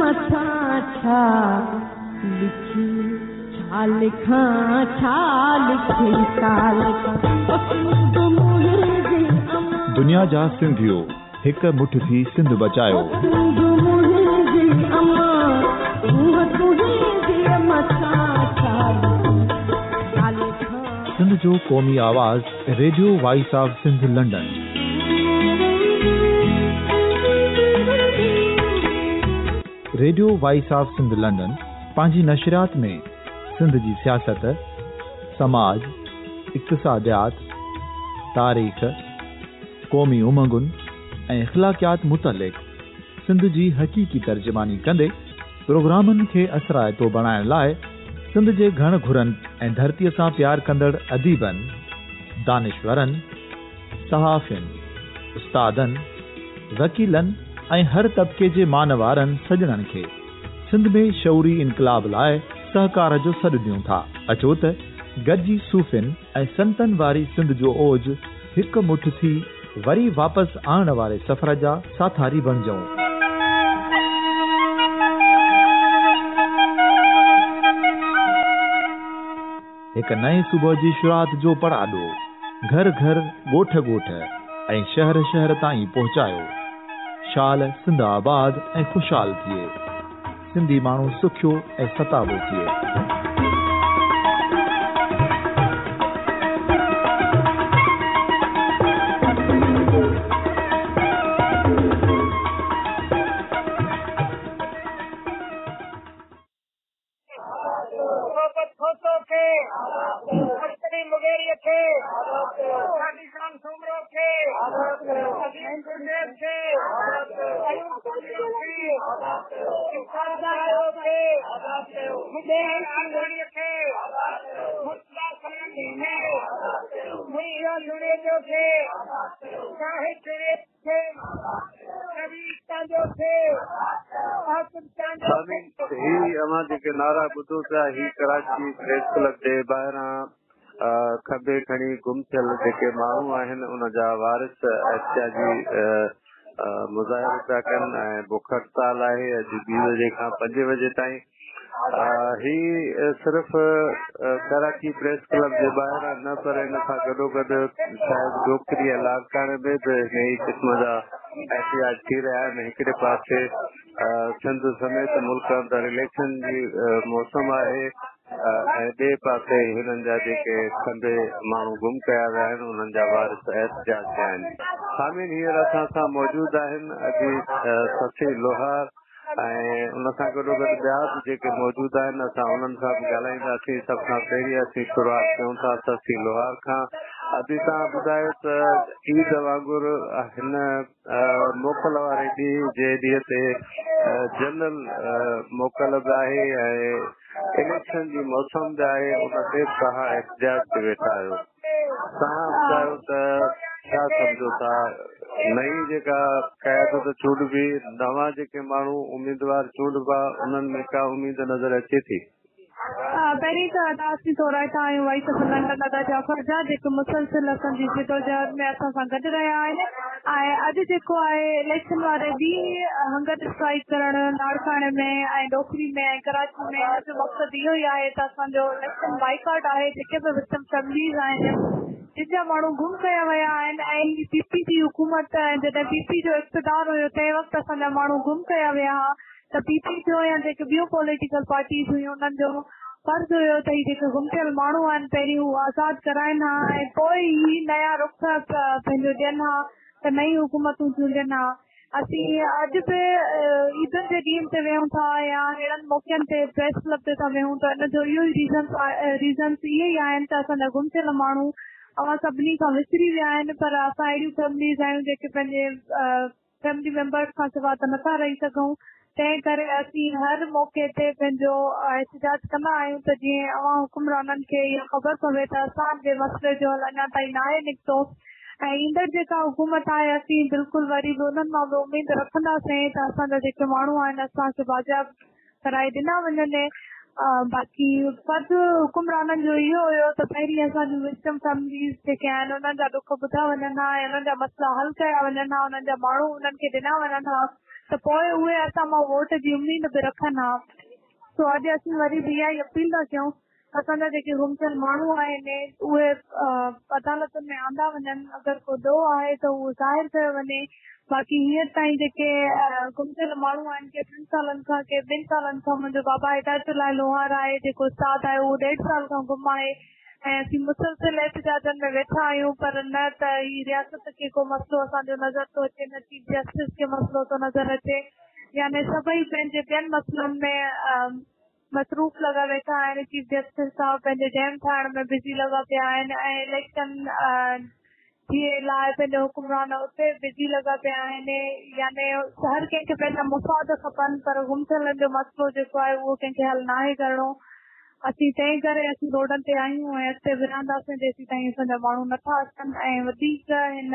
मथां छा लिखी छा लिखां छा लिखी साल दुनिया जा सिंधियो हिक मुठ थी सिंध बचायो सिंध जो क़ौमी आवाज़ radio voice of Sindh London. Radio voice of Sindh London पंहिंजी नशरियात में सिंध जी सियासत, समाज, इक़्तिसादियात, तारीख़, क़ौमी उमंगुनि ऐं इख़्लाक़ियात मुतलिक़ सिंध जी हक़ीक़ी तर्जुमानी कंदे प्रोग्रामनि खे असराइतो बणाइण लाइ सिंध जे घण घुरनि ऐं धरतीअ सां प्यार कंदड़ अदीबनि, दानिशवरनि, सहाफ़ियुनि, उस्तादनि, वकीलनि ऐं हर तबिके जे मानवारनि सजणनि खे सिंध में शऊरी इनकलाब लाइ सहकार जो सॾु ॾियूं था। अचो त गॾिजी सूफ़ियुनि ऐं संतनि वारी सिंध जो ओज हिकु मुठ थी वरी वापसि आणण वारे सफ़र जा साथारी बणिजऊं। हिक नए सुबुह जी शुरूआत जो पड़ाॾो घर घर, ॻोठ ॻोठ ऐं शहर शहर ताईं पहुचायो। शाल सिंध आबाद ऐं ख़ुशहाल थिए, सिंधी माण्हू सुखियो ऐं सताबो थिए। नारा ॿुधो पिया ही कराची प्रेस क्लब जे ॿाहिरां खबे खणी गुम थियल जेके माण्हू आहिनि उन जा वारिस एहतियाजी मुज़ाहिरो पिया कनि ऐं बुख हड़ताल आहे अॼु 2 बजे खां 5 बजे ताईं। ही सिर्फ़ कराची प्रेस क्लब जे ॿाहिरां न पर इन सां गॾोगॾु शायदि डोकरी इलाइक़े में बि हिन क़िस्म जा एहतियाज थी रहिया आहिनि। हिकिड़े पासे सिंध समेत मुल्क अंदर इलेक्शन जी मौसम आहे ऐं ॿिए पासे हिननि जा जेके खंबे माण्हू गुम कया विया आहिनि उन्हनि जा वारिस एहतियाज कया आहिनि। सामिन हींअर असां सां मौजूदु आहिनि अॼु ससी लोहार ऐं उन सां गॾोगॾु ॿिया बि जेके मौजूदु आहिनि असां उन्हनि सां बि ॻाल्हाईंदासीं। सभ खां पहिरीं असीं शुरूआत कयूं था ससी लोहार खां। अॼु तव्हां ॿुधायो त ईद वांगुरु हिन मोकल वारे ॾींहुं जे ॾींहं ते जनरल मोकल बि आहे ऐं इलेक्शन जी मौसम बि आहे, उन ते तव्हां एहतिजाज ते वेठा आहियो। तव्हां ॿुधायो त छा सम्झो था नई जेका क़यादत चूंडबी, नवां जेके माण्हू उम्मीदवार चूंडबा उन्हनि में का उम्मीद नज़र अचे थी? पहिरीं त असीं थोराईंदा आहियूं वॉइस ऑफ लंडन दादा जाफ़र जा जेके मुसलसिल असांजी जिदोजहद में असां सां गॾु रहिया आहिनि। ऐं अॼु जेको आहे इलेक्शन वारे ॾींहुं हंगर स्ट्राइक करणु नाड़खाणे में ऐं डोकरी में ऐं कराची में हिन जो मक़सदु इहो ई आहे त असांजो इलेक्शन बाइकाट आहे। जेके बि विचम फैमिलीज़ आहिनि जिन जा माण्हू गुम कया विया आहिनि ऐं पीपी जी हुकूमत जॾहिं पीपी जो इक़्तिदार हुयो तंहिं वक़्तु असांजा माण्हू गुम कया विया हुआ त पीपी जो या जेके ॿियूं पॉलिटिकल पार्टीज़ हुयूं उन्हनि जो फर्ज़ हुयो त ही जेके गुम थियल माण्हू आहिनि पहिरीं हू आज़ादु कराइनि हा ऐं पोइ ही नया रुख पंहिंजो ॾियनि हा त नई हुकूमतूं चूंडनि हा। असीं अॼु बि ईदनि जे ॾींहं ते वेहूं था या अहिड़नि मौक़नि ते प्रेस क्लब ते था वेहूं त इन जो इहो ई रीज़न्स इहे ई आहिनि त असांजा गुम थियल माण्हू अवां सभिनी खां विसरी विया आहिनि। पर असां अहिड़ियूं फैमिलीज़ आहियूं जेके पंहिंजे फैमिली मेंबर्स खां सवाइ त नथा रही सघूं। तंहिं करे असीं हर मौक़े ते पंहिंजो एहतिजाज कंदा आहियूं त जीअं अवां हुकुमराननि खे इहा ख़बर पवे त असांजे मसइले जो हल अञा ताईं न आहे निकितो ऐं ईंदड़ जेका हुकूमत आहे असीं बिल्कुलु वरी बि उन्हनि मां बि उमेद रखंदासीं त असांजा जेके माण्हू आहिनि असांखे बाजाब कराए ॾिना वञनि। बाक़ी फर्ज़ हुकुमराननि जो इहो हुयो त पहिरीं असांजूं विक्टिम फैमिलीज़ जेके आहिनि उन्हनि जा दुख ॿुधा वञनि हा ऐं उन्हनि जा मसइला हल कया वञनि हा, उन्हनि जा माण्हू उन्हनि खे ॾिना वञनि हा त पोइ उहे असां मां वोट जी उमेद बि रखनि हा। सो अॼु असीं वरी बि इहा ई अपील था कयूं असांजा जेके गुमथियल माण्हू आहिनि उहे अदालतुनि में आंदा वञनि, अगरि को ॾोह आहे त उहो ज़ाहिर कयो वञे। बाक़ी हींअर ताईं जेके गुमथियल माण्हू आहिनि के 3 सालनि खां के 2 सालनि खां, मुंहिंजो बाबा हिदायतुल्लाह लोहार आहे जेको उस्ताद आहे उहो 1.5 साल खां गुम आहे ऐं असीं मुसलसिल एहतिजाजनि में वेठा आहियूं, पर न त ही रियासत खे को मसइलो असांजो नज़र थो अचे, न चीफ जस्टिस खे मसइलो थो नज़र अचे, यानी सभई पंहिंजे ॿियनि मसइलनि में मसरूफ़ लॻा वेठा आहिनि। चीफ जस्टिस साहब पंहिंजे डैम ठाहिण में बिज़ी लॻा पिया आहिनि ऐं इलेक्शन जे लाइ पंहिंजो हुकुमरान उते बिज़ी लॻा पिया आहिनि, यानी हर कंहिंखे पंहिंजा मुफ़ाद खपनि, पर गुमथियलनि जो मसइलो जेको आहे उहो कंहिंखे हल नाहे करणो। असीं तंहिं करे असीं रोडनि ते आहियूं ऐं अॻिते विरहंदासीं जेसीं ताईं असांजा माण्हू नथा अचनि। ऐं वधीक हिन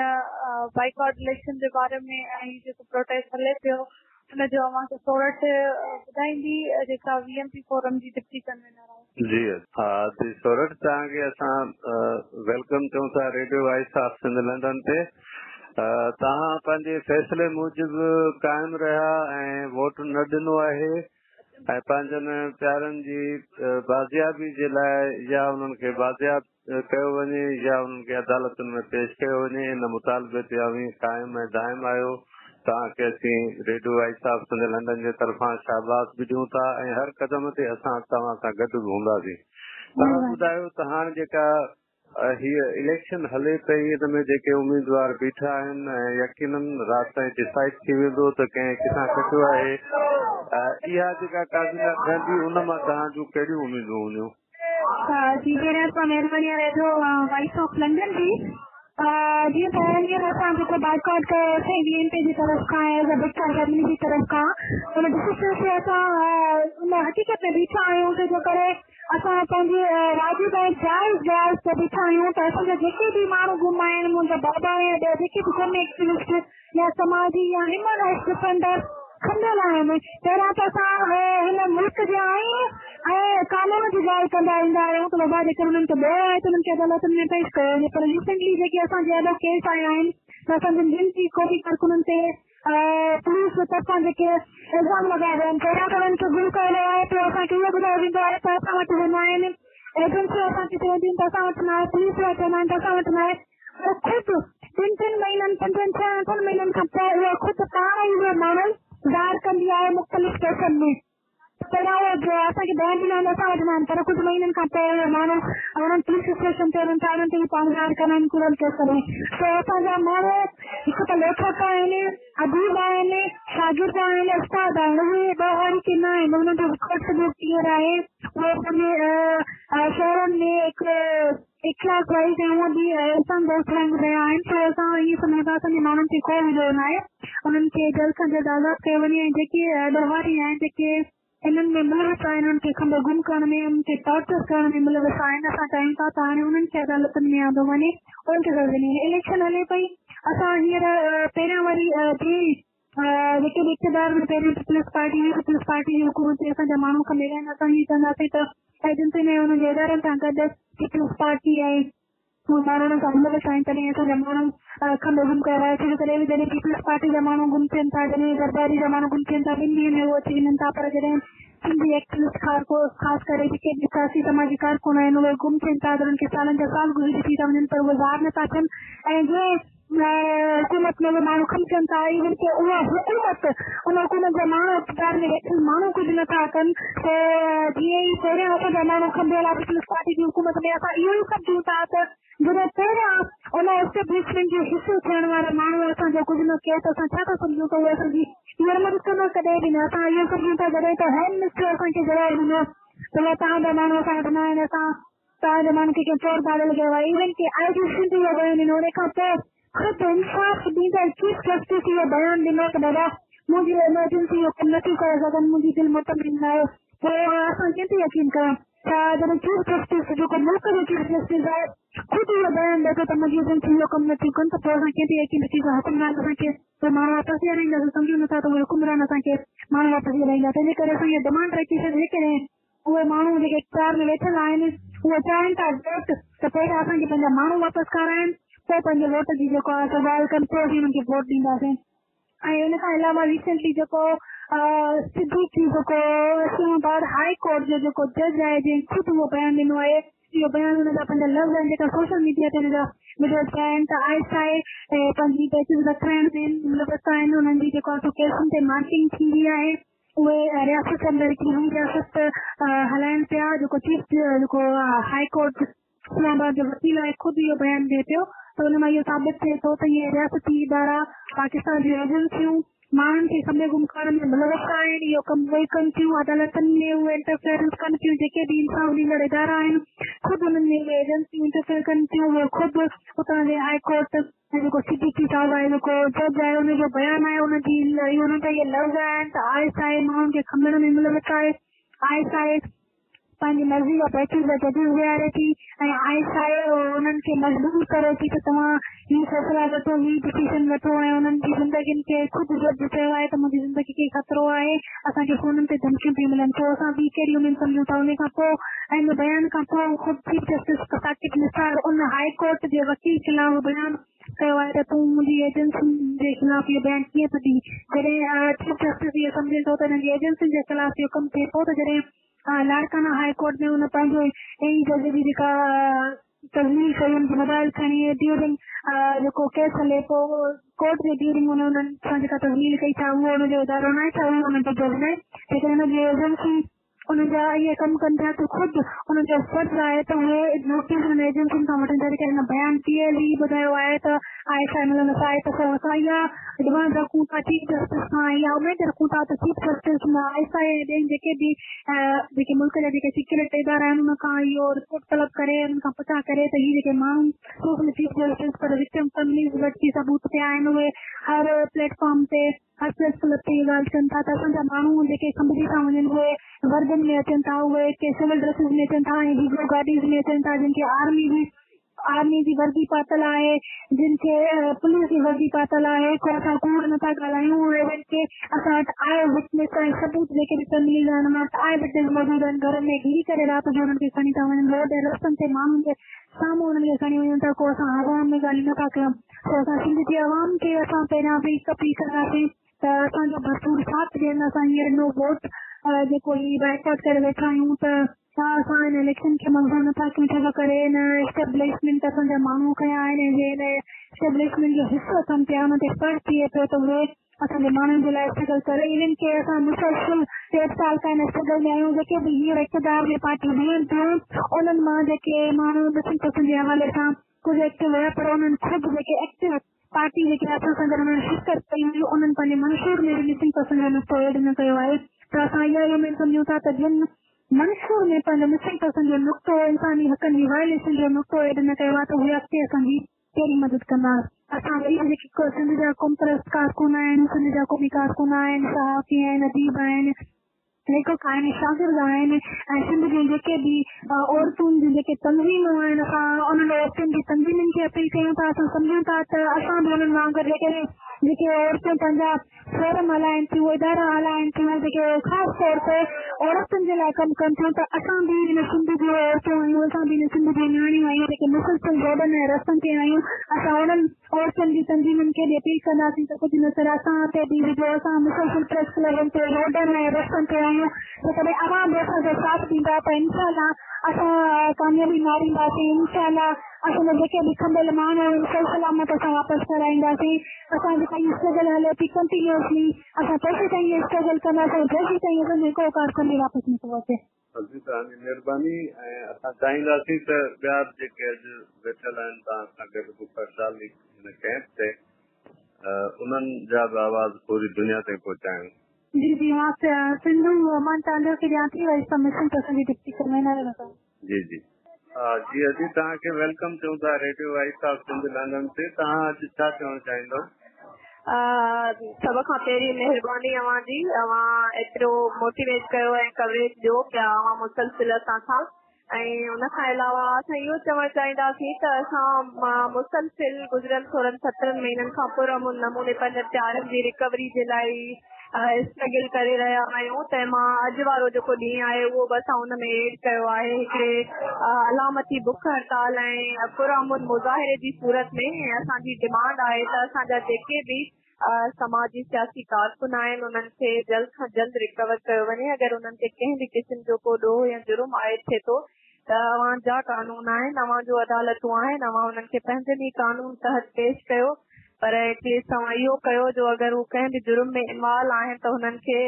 बाइकॉट इलेक्शन जे बारे में ऐं जेको प्रोटेस्ट हले पियो हुनजो अव्हांखे सोरठ ॿुधाईंदी जेका VMP फोरम जी डिप्टी कन्वीनर आहे। जी हा जी सोरठ तव्हांखे असां वेलकम चऊं था radio voice of Sindh London ते। तव्हां पंहिंजे फ़ैसिले मूजिबि क़ाइमु रहिया ऐं वोट न ॾिनो आहे ऐं पंहिंजनि प्यारनि जी बाज़ियाबी जे लाइ या उन्हनि खे बाज़ियाब कयो वञे या उन्हनि खे अदालतुनि में पेश कयो वञे, इन मुतालबे ते अवी क़ाइमु ऐं दाइमु आहियो। तव्हांखे असीं radio voice of Sindh London जे तरफ़ां शाबाश बि ॾियूं था ऐं हर क़दम ते असां तव्हां सां गॾु बि हूंदासीं। तव्हां ॿुधायो त हाणे जेका हीअ इलेक्शन हले पई हिन में जेके उम्मीदवार बीठा आहिनि ऐं यकीनन राति ताईं डिसाइड थी वेंदो त कंहिं किथां खटियो आहे, इहा जेका काबीना ठहंदी उन मां तव्हां जूं कहिड़ियूं उम्मीदूं हूंदियूं? जी महिरबानी रेडियो वॉइस ऑफ लंडन जी। जीअं पहिरीं असां जेको बाइकॉट कयोसीं VMP जी तरफ़ खां ऐं जर्मनी जी तरफ़ खां उन डिसीजन ते असां उन हक़ीक़त में बीठा आहियूं छो करे असां पंहिंजे राज्य में जाइज़ ते बीठा आहियूं त असांजा जेके बि माण्हू गुम आहिनि, मुंहिंजा बाबा ऐं जेके बि गुम एक्टिविस्ट या समाजी या ह्यूमन राइट्स डिफेंडर खंडियल आहिनि। पहिरियां त असां हिन मुल्क जे आहियूं ऐं कानून जी ॻाल्हि कंदा ईंदा आहियूं त बाबा जेकर उन्हनि खे ॾोह आहे त उन्हनि खे अदालतुनि में पेश कयो वञे, पर रिसेंटली जेके असांजे एॾो केस आया आहिनि त असांजे जिन जी कोई कारकुननि ते पुलिस तरफ़ां जेके इल्ज़ाम लॻाया विया आहिनि, पहिरियां त उन्हनि खे गुम कयो वियो आहे, पोइ असांखे इहो ॿुधायो वेंदो आहे त असां वटि वेंदा आहिनि एजेंसियूं असांखे चवंदियूं आहिनि त असां वटि न आहे, पुलिस वारा चवंदा आहिनि त असां वटि न आहे। ख़ुदि 3 महीननि 5 महीननि खां पोइ उहे ख़ुदि पाण ई उहे माण्हू ज़ाहिर कंदी आहे मुख़्तलिफ़ केसनि में। पहिरियां उहे असांखे बयान ॾींदा आहिनि असां वटि न आहिनि, पर कुझु महीननि खां पोइ उहे माण्हू उन्हनि पुलिस स्टेशन ते उन्हनि उन्हनि ते पाण ज़ाहिर कंदा आहिनि कूड़ल केस में। त असांजा माण्हू हिकु त लेखक आहिनि, अदीब आहिनि, शागिर्द आहिनि, उस्ताद आहिनि, उहे ॿाहिरि की न आहिनि, उन्हनि जो रिकॉर्ड सॼो क्लियर आहे। उहे पंहिंजे शहरनि में हिकु इख़लाक़ वाइज़ ऐं हूअं बि इंसान दोस्त वांगुरु रहिया आहिनि। त असां ईअं सम्झूं था असांजे माण्हुनि खे कोई विधो न आहे, उन्हनि खे जल्द खां जल्द आज़ादु कयो वञे ऐं जेके ॾोहारी आहिनि जेके इन्हनि में मुलविस आहिनि, उन्हनि खे खंबे गुम करण में, उन्हनि खे टॉर्चर करण में मुलविस आहिनि, असां चाहियूं था त हाणे उन्हनि खे अदालतुनि में आंदो वञे, उन्हनि खे कयो वञे। इलेक्शन हले पई, असां हींअर पहिरियां वरी जेके बि इक़्तिदार में पहिरीं पीपल्स पार्टी जी हुकूमत ते असांजा माण्हू खंबे आहिनि, असां हीअं चवंदासीं त एजेंसी में हुनजे इदारनि सां गॾु पीपल्स पार्टी ऐं माण्हुनि सां मुलविस आहिनि, तॾहिं असांजा माण्हू खंबे गुम कयो आहे। छो तॾहिं बि जॾहिं पीपल्स पार्टी जा माण्हू गुम थियनि था, जॾहिं ज़रदारी जा माण्हू गुम थियनि था, 2 ॾींहंनि में उहे अची वञनि था, पर जॾहिं सिंधी एक्टिविस्ट ख़ासि करे जेके बि सियासी समाजी कारकुन आहिनि उहे गुम थियनि था त उन्हनि खे सालनि जा साल गुज़री थी था वञनि, पर उहे ज़ाहिर नथा थियनि ऐं जंहिं हुकूमत में उहे माण्हू खमचनि था, इवन की उहा हुकूमत उन हुकूमत जा माण्हू इक़्तिदार में वेठल माण्हू कुझु नथा कनि। त जीअं ई पहिरियां असांजा माण्हू खंबियल आहे पीपल्स पार्टी जी हुकूमत में, असां इहो ई सम्झूं था त जॾहिं पहिरियां उन एस्टेब्लिशमेंट जो हिसो थियण वारा माण्हू असांजो कुझु न कयो त असां छा था सम्झूं त उहे असांजी हिरमत कंदो कॾहिं बि न। असां इहो सम्झूं था जॾहिं त होम मिनिस्टर असांखे जवाबु ॾिनो त तव्हांजा माण्हू असां वटि न आहिनि, असां तव्हांजे माण्हू खे कंहिं चोर बादल कयो आहे, इवन की IG सिंधी जो बयान ॾिनो, उन खां पोइ ख़ुदि इंसाफ़ ॾींदड़ चीफ जस्टिस इहो बयानु ॾिनो त दादा मुंहिंजी इमरजेंसी जो कमु नथी करे सघनि, मुंहिंजी दिलि मुतमिन न आहे। पोइ असां कीअं थी यकीन कयूं त जॾहिं चीफ जस्टिस जेको मुल्क जो चीफ जस्टिस आहे ख़ुदि इहो बयानु ॾिए थो त मुंहिंजी एजेंसी जो कमु नथी कनि, त पोइ असां कीअं थी यकीन रखी हुकुमरान असांखे त माण्हू वापसि ॾियाराईंदासीं। सम्झूं नथा त उहे हुकुमरान असांखे माण्हू वापसि ॾियाराईंदा। तंहिंजे करे असां इहा डिमांड रखी छॾी कॾहिं उहे माण्हू जेके इख़्तियार में वेठल आहिनि उहे चाहिनि था वोट त पहिरियां असांखे पंहिंजा माण्हू वापसि खाराइनि, पोइ पंहिंजे वोट जी जेको आहे सवाल कनि, पोइ असीं हुननि खे वोट ॾींदासीं। ऐं उन खां अलावा रिसेंटली जेको सिद्दीकी जेको इस्लामाबाद हाई कोर्ट जो जेको जज आहे जंहिं ख़ुदि उहो बयानु ॾिनो आहे, इहो बयानु हुन जा पंहिंजा लफ़्ज़ आहिनि जेका सोशल मीडिया ते हुन जा वीडियोस आहिनि त आहिस्ते पंहिंजी पेजिस रखाइण में मुलवस आहिनि। उन्हनि जी जेको एप्लीकेशन ते मार्किंग थींदी आहे उहे रियासत अंदरि हिकिड़ी नई रियासत हलाइनि पिया। जेको चीफ जेको हाई कोर्ट इस्लामाबाद जो वकील आहे ख़ुदि इहो बयानु ॾिए पियो त हुन मां इहो साबित थिए थो त इहे रियासती इदारा पाकिस्तान जूं एजेंसियूं माण्हुनि खे खबे गुम करण में मुलवस आहिनि। इहो कमु उहे कनि थियूं, अदालतनि में उहे इंटरफेरेंस कनि थियूं, जेके बि इंसाफ ॾींदड़ इदारा आहिनि ख़ुदि हुननि में उहे एजेंसियूं इंटरफेयर कनि थियूं। उहे ख़ुदि उतां जे हाई कोर्ट ऐं जेको सिद्दीकी साहिब आहे जेको जज आहे उनजो बयानु आहे, उनजी हुन जा इहे लफ़्ज़ आहिनि त आहिस्ते माण्हुनि खे खमण में मुलवस आहे। आहिस्ते पंहिंजी मर्ज़ी जा पैकेज जा जजिस विहारे थी ऐं आहिस्ते उन्हनि खे मजबूर करे थी त तव्हां हीउ फैसला वठो, हीउ डिसीजन वठो। ऐं उन्हनि जी ज़िंदगियुनि खे ख़ुदि जज चयो आहे त मुंहिंजी ज़िंदगी खे ख़तरो आहे, असांखे फ़ोननि ते धमकियूं पियूं मिलनि, पोइ असां ॿी कहिड़ी उमेद सम्झूं था। उन खां पोइ ऐं बयान खां पोइ ख़ुदि चीफ जस्टिस साकिब निसार उन हाई कोर्ट जे वकील खिलाफ़ बयानु कयो आहे त तूं मुंहिंजी एजेंसियुनि जे ख़िलाफ़ इहो बयानु कीअं थी ॾी। जॾहिं चीफ जस्टिस इहो सम्झे थो त हिन जी एजेंसियुनि जे ख़िलाफ़ इहो कमु थिए थो त जॾहिं लाड़काना हाई कोर्ट में हुन पंहिंजो इन जज जी जेका तज़मीर कई हुनजी मोबाइल खणी ड्यूरिंग जेको केस हले पोइ कोर्ट जे ड्यूरिंग उन्हनि सां जेका तज़मीर कई था उहो हुनजो इदारो न आहे, छा उहो हुनजो जज न आहे, लेकिन हुनजी एजेंसी उनजा इहे कमु कनि था त ख़ुदि हुनजो फर्ज़ आहे त उहे नोटिस हुन एजेंसियुनि खां वठनि। जॾहिं हिन बयानु पीएल ई ॿुधायो आहे त आइसा मिलंदो आहे त असां इहा एडवांस रखूं था चीफ जस्टिस खां, इहा उमेद रखूं था त चीफ जस्टिस आइसा जेके बि जेके मुल्क जा जेके सीक्रेट इदारा आहिनि उन खां इहो रिपोर्ट तलब करे उन खां पता करे त हीअ जेके माण्हू चीफ जस्टिस पर विक्टिम फैमिलीज़ वटि सबूत थिया आहिनि उहे हर प्लेटफॉर्म ते हर प्रेस क्लब ते इहा ॻाल्हि कनि था त असांजा माण्हू जेके खंभजी था वञनि उहे वर्दन में अचनि था, उहे के सिविल ड्रेसिस में अचनि था ऐं हीरो गाॾीज़ में अचनि था जिन खे आर्मी जी वर्दी पातल आहे, जिन खे पुलिस जी वर्दी पातल आहे। को असां कूड़ नथा ॻाल्हायूं, उहे के असां वटि आए विटनेस ऐं सबूत जेके बि फैमिलीज़ आहिनि उन वटि आए विटनेस मौजूदु आहिनि। घर में घिरी करे राति जो हुननि खे खणी था वञनि, रोड ऐं रस्तनि ते माण्हुनि जे साम्हूं हुननि खे खणी वञनि था। को असां आवाम में ॻाल्हियूं नथा कयूं, पोइ असां सिंध जी आवाम खे असां पहिरियां बि अपील कंदासीं त असांजो भरपूर साथ ॾियनि। असां हींअर नो वोट जेको ही बाइकआउट करे वेठा आहियूं त छा असां हिन इलेक्शन खे मंज़ूर नथा कयूं, छा करे हिन एस्टेब्लिशमेंट असांजा माण्हू कया आहिनि ऐं हिन एस्टेब्लिशमेंट जो हिसो कनि पिया हुन ते फ़र्क़ु थिए पियो त उहे असांजे माण्हुनि जे लाइ स्ट्रगल करे। इन्हनि खे असां मुसलसल 1.5 साल खां हिन स्ट्रगल में आहियूं। जेके बि हींअर इक़्तिदार में पार्टी हुजनि थियूं उन्हनि मां जेके माण्हू ॾिसनि पसंदि जे हवाले सां कुझु एक्टिव हुया पर उन्हनि ख़ुदि जेके एक्टिव पार्टी जेके असां सां गॾु शिरकत कई हुई उन्हनि पंहिंजे मंशूर में ॾिसनि पसंदि जो नुक़्तो एड न कयो आहे। त असां इहा उमेद सम्झूं था त जिन मंशूर में पंहिंजो मिसिंग पर्सन जो नुक़्तो इंसानी हक़नि जी वायलेशन जो नुक़्तो एड न कयो आहे त उहे अॻिते असांजी कहिड़ी मदद कंदा। असां वरी जेके सिंध जा कॉम्प्रेस कारकुन आहिनि, सिंध जा क़ौमी कारकुन आहिनि, सहाफ़ी आहिनि, अदीब आहिनि, लेखक आहिनि, शागिर्द आहिनि ऐं सिंध जूं जेके बि औरतुनि जूं जेके तंज़ीमूं आहिनि असां उन्हनि औरतुनि जी तंज़ीमुनि खे अपील कयूं था। असां सम्झूं था त असां बि उन्हनि वांगुरु जेके औरतूं पंहिंजा फोरम हलाइनि थियूं, इदारा हलाइनि थियूं, जेके ख़ासि तौर ते औरतुनि जे लाइ कमु कनि थियूं त असां बि हिन सिंध जूं औरतूं आहियूं, असां बि हिन सिंध जूं नियाणियूं आहियूं जेके मुसलसल रोडनि ऐं रस्तनि ते आहियूं। असां उन्हनि औरतुनि जी तंज़ीमुनि खे बि अपील कंदासीं त कुझु न सिर्फ़ु असां ते बि विझो। असां मुसलसल प्रेस क्लबनि ते रोडनि ऐं रस्तनि ते आहियूं। जेकॾहिं आवाम बि असांजो साथ ॾींदा त इनशाला असां कामयाबी मारींदासीं। इनशाला असांजा जेके बि खंडियल माण्हू आहिनि सही सलामत असां वापसि कराईंदासीं। असां जेका इहा स्ट्रगल हले थी कंटिन्यूअसली असां पैसे ताईं इहा स्ट्रगल कंदासीं, जेसीं ताईं असांजो को कारकुन वापसि नथो अचे। तव्हांजी महिरबानी। ऐं असां चाहींदासीं त ॿिया जेके अॼु वेठल आहिनि तव्हां सां गॾु बुखरशाली हिन कैंप ते उन्हनि जा बि आवाज़ पूरी दुनिया ताईं पहुचायूं। जी जी मां सिंधू मां तव्हांजो खे ॾियां थी वरी सबमिशन पसंदि डिप्टी कन्वीनर जी जी जी अॼु तव्हांखे वेलकम चऊं था radio voice of Sindh London ते। तव्हां अॼु छा चवणु चाहींदव? सभ खां पहिरीं महिरबानी अव्हांजी, अव्हां एतिरो मोटिवेट कयो ऐं कवरेज ॾियो पिया अव्हां मुसलसिल असां सां। ऐं उन खां अलावा असां इहो चवणु चाहींदासीं त असां मुसलसिल गुज़िरियल 16-17 महीननि खां पुरअमन नमूने पंहिंजे प्यारनि जी रिकवरी जे लाइ स्ट्रगल करे रहिया आहियूं। त मां अॼु वारो जेको ॾींहुं आहे उहो बि असां हुन में एड कयो आहे हिकिड़े अलामती बुख हड़ताल ऐं पुरअमन मुज़ाहिरे जी सूरत में। असांजी डिमांड आहे त असांजा जेके बि समाजी सियासी कारकुन आहिनि उन्हनि खे जल्द खां जल्द रिकवर कयो वञे। अगरि उन्हनि खे कंहिं बि क़िस्म जो को ॾोह या जुर्म आयद थिए थो त अवां जा कानून आहिनि, अवां जो अदालतूं आहिनि, अवां उन्हनि खे पंहिंजनि ई कानून तहत पेश कयो। पर एटलीस्ट तव्हां इहो कयो जो अगरि हू कंहिं बि जुर्म में इन्वॉल्व आहिनि त हुननि खे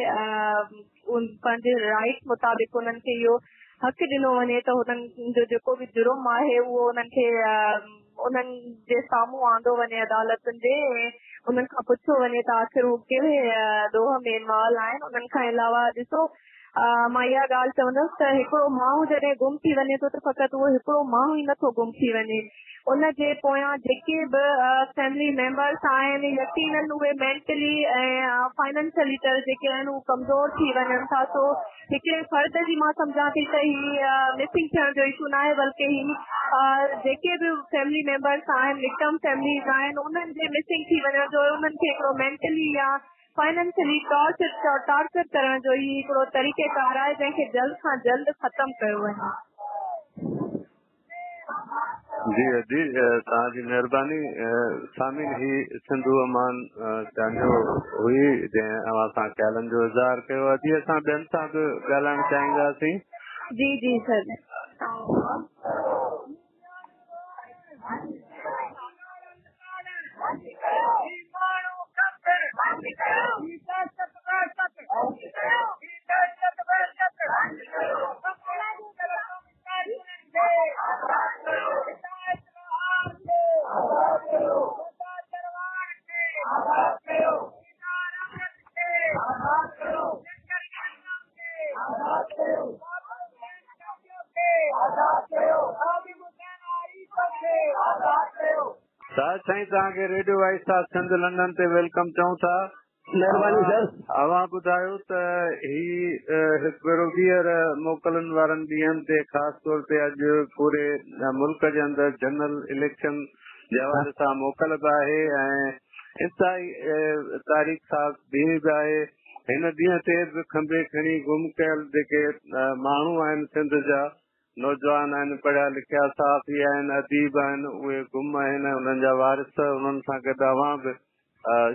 पंहिंजे राइट मुताबिक़ उन्हनि खे इहो हक़ ॾिनो वञे त हुननि जो जेको बि जुर्म आहे उहो उन्हनि खे उन्हनि जे साम्हूं आंदो वञे अदालतुनि जे, उन्हनि खां पुछियो वञे त आख़िर हू कहिड़े ॾोह में इन्वॉल्व आहिनि। उन्हनि खां अलावा ॾिसो मां इहा ॻाल्हि चवंदसि त हिकिड़ो माण्हू जॾहिं गुम थी वञे थो त फ़क़ति उहो हिकिड़ो माण्हू ई नथो गुम थी वञे, उनजे पोयां जेके बि फैमिली मेंबर्स आहिनि यकीनन उहे मेंटली ऐं फाइनेंशियली त जेके आहिनि उहे कमज़ोर थी वञनि था। सो हिकिड़े फर्द जी मां सम्झां थी त ही मिसिंग थियण जो इशू न आहे, बल्कि ही जेके बि फैमिली मेंबर्स आहिनि, विक्टिम फैमिलीज़ आहिनि, उन्हनि जे मिसिंग थी वञण जो, उन्हनि खे हिकिड़ो मेंटली या फाइनेंशियली टॉर्चर करण जो ही हिकिड़ो तरीक़ेकार आहे जंहिंखे जल्द खां जल्द ख़तमु कयो वञे। जी अदी तव्हांजी महिरबानी। सामिन ही सिंधु अमान तव्हांजो हुई जंहिं अवां सां ख़्यालनि जो इज़हार कयो। अदी असां ॿियनि सां बि ॻाल्हाइण चाहींदासीं। जी जी सर। साईं तव्हांखे radio voice of Sindh London ते वेलकम चऊं था। महिरबानी सर। अवां ॿुधायो त ही हिकु भेरो ॿीहर मोकलनि वारनि ॾींहंनि ते ख़ासि तौर ते अॼु पूरे मुल्क जे अंदरि जनरल इलेक्शन जे हवाले सां मोकल बि आहे ऐं इंतिहाई तारीख़ सां ॾींहुं बि आहे। हिन ॾींहं ते बि खंबे खणी गुम कयल जेके माण्हू आहिनि सिंध जा नौजवान आहिनि, पढ़िया लिखिया सहाफ़ी आहिनि, अदीब आहिनि, उहे गुम आहिनि। उन्हनि जा वारिस उन्हनि सां गॾु अवां बि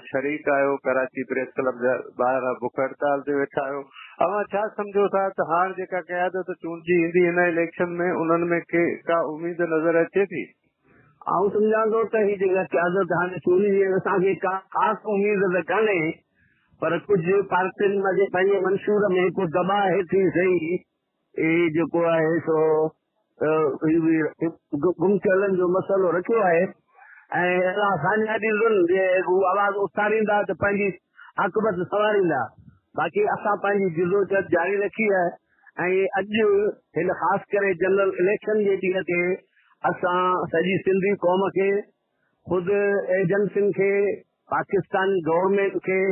शरीक आहियो, कराची प्रेस क्लब जा ॿाहिरां बुख हड़ताल ते वेठा आहियो। अवां छा सम्झो था त हाणे जेका क़यादत चूंडजी ईंदी हिन इलेक्शन में उन्हनि में का उमेद नज़र अचे थी? आउं सम्झां थो त ही जेका क़यादत हाणे चूंडजी असांखे का ख़ासि उमेद त कान्हे, पर कुझु पार्टियुनि में पंहिंजे मंशूर में को दॿा हेठि सही जेको आहे सो गुम थियलनि जो मसइलो रखियो आहे ऐं असांजा ॾिसनि जे हू आवाज़ उथारींदा त पंहिंजी आकबत संवारींदा। बाक़ी असां पंहिंजी जिदोजहद जारी रखी आहे ऐं अॼु हिन ख़ासि करे जनरल इलेक्शन जे ॾींहं ते असां सॼी सिंधी क़ौम खे, ख़ुदि एजेंसियुनि खे, पाकिस्तान गवर्नमेंट खे,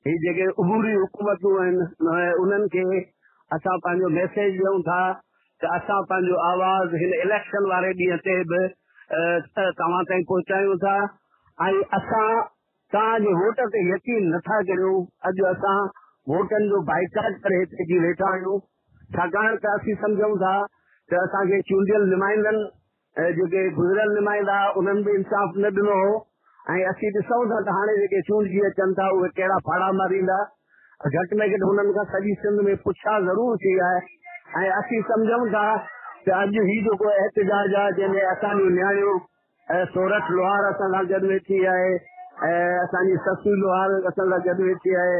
ही जेके उबूरी हुकूमतूं आहिनि उन्हनि खे असां पंहिंजो मैसेज ॾियूं था त असां पंहिंजो आवाज़ हिन इलेक्शन वारे ॾींहं ते बि तव्हां ताईं पहुचायूं था ऐं असां तव्हांजे वोट ते यकीन नथा करियूं। अॼु असां वोटनि जो बाइकाट करे हिते अची वेठा आहियूं, छाकाणि त असीं सम्झूं था त असांखे चूंडियल नुमाइंदनि जेके गुज़रियल नुमाइंदा उन्हनि बि इंसाफ़ न ॾिनो हो ऐं असीं ॾिसूं था त हाणे जेके चूंडजी अचनि था उहे कहिड़ा फाड़ा मारींदा। घटि में घटि हुननि खां सॼी सिंध में पुछा ज़रूर थी आहे ऐं असीं सम्झूं था त अॼु ही जेको एहतजाज आहे जंहिंमें असांजूं नियाणियूं सोरठ लोहार असां सां गॾु वेठी आहे ऐं असांजी ससू लोहार असां सां गॾु वेठी आहे,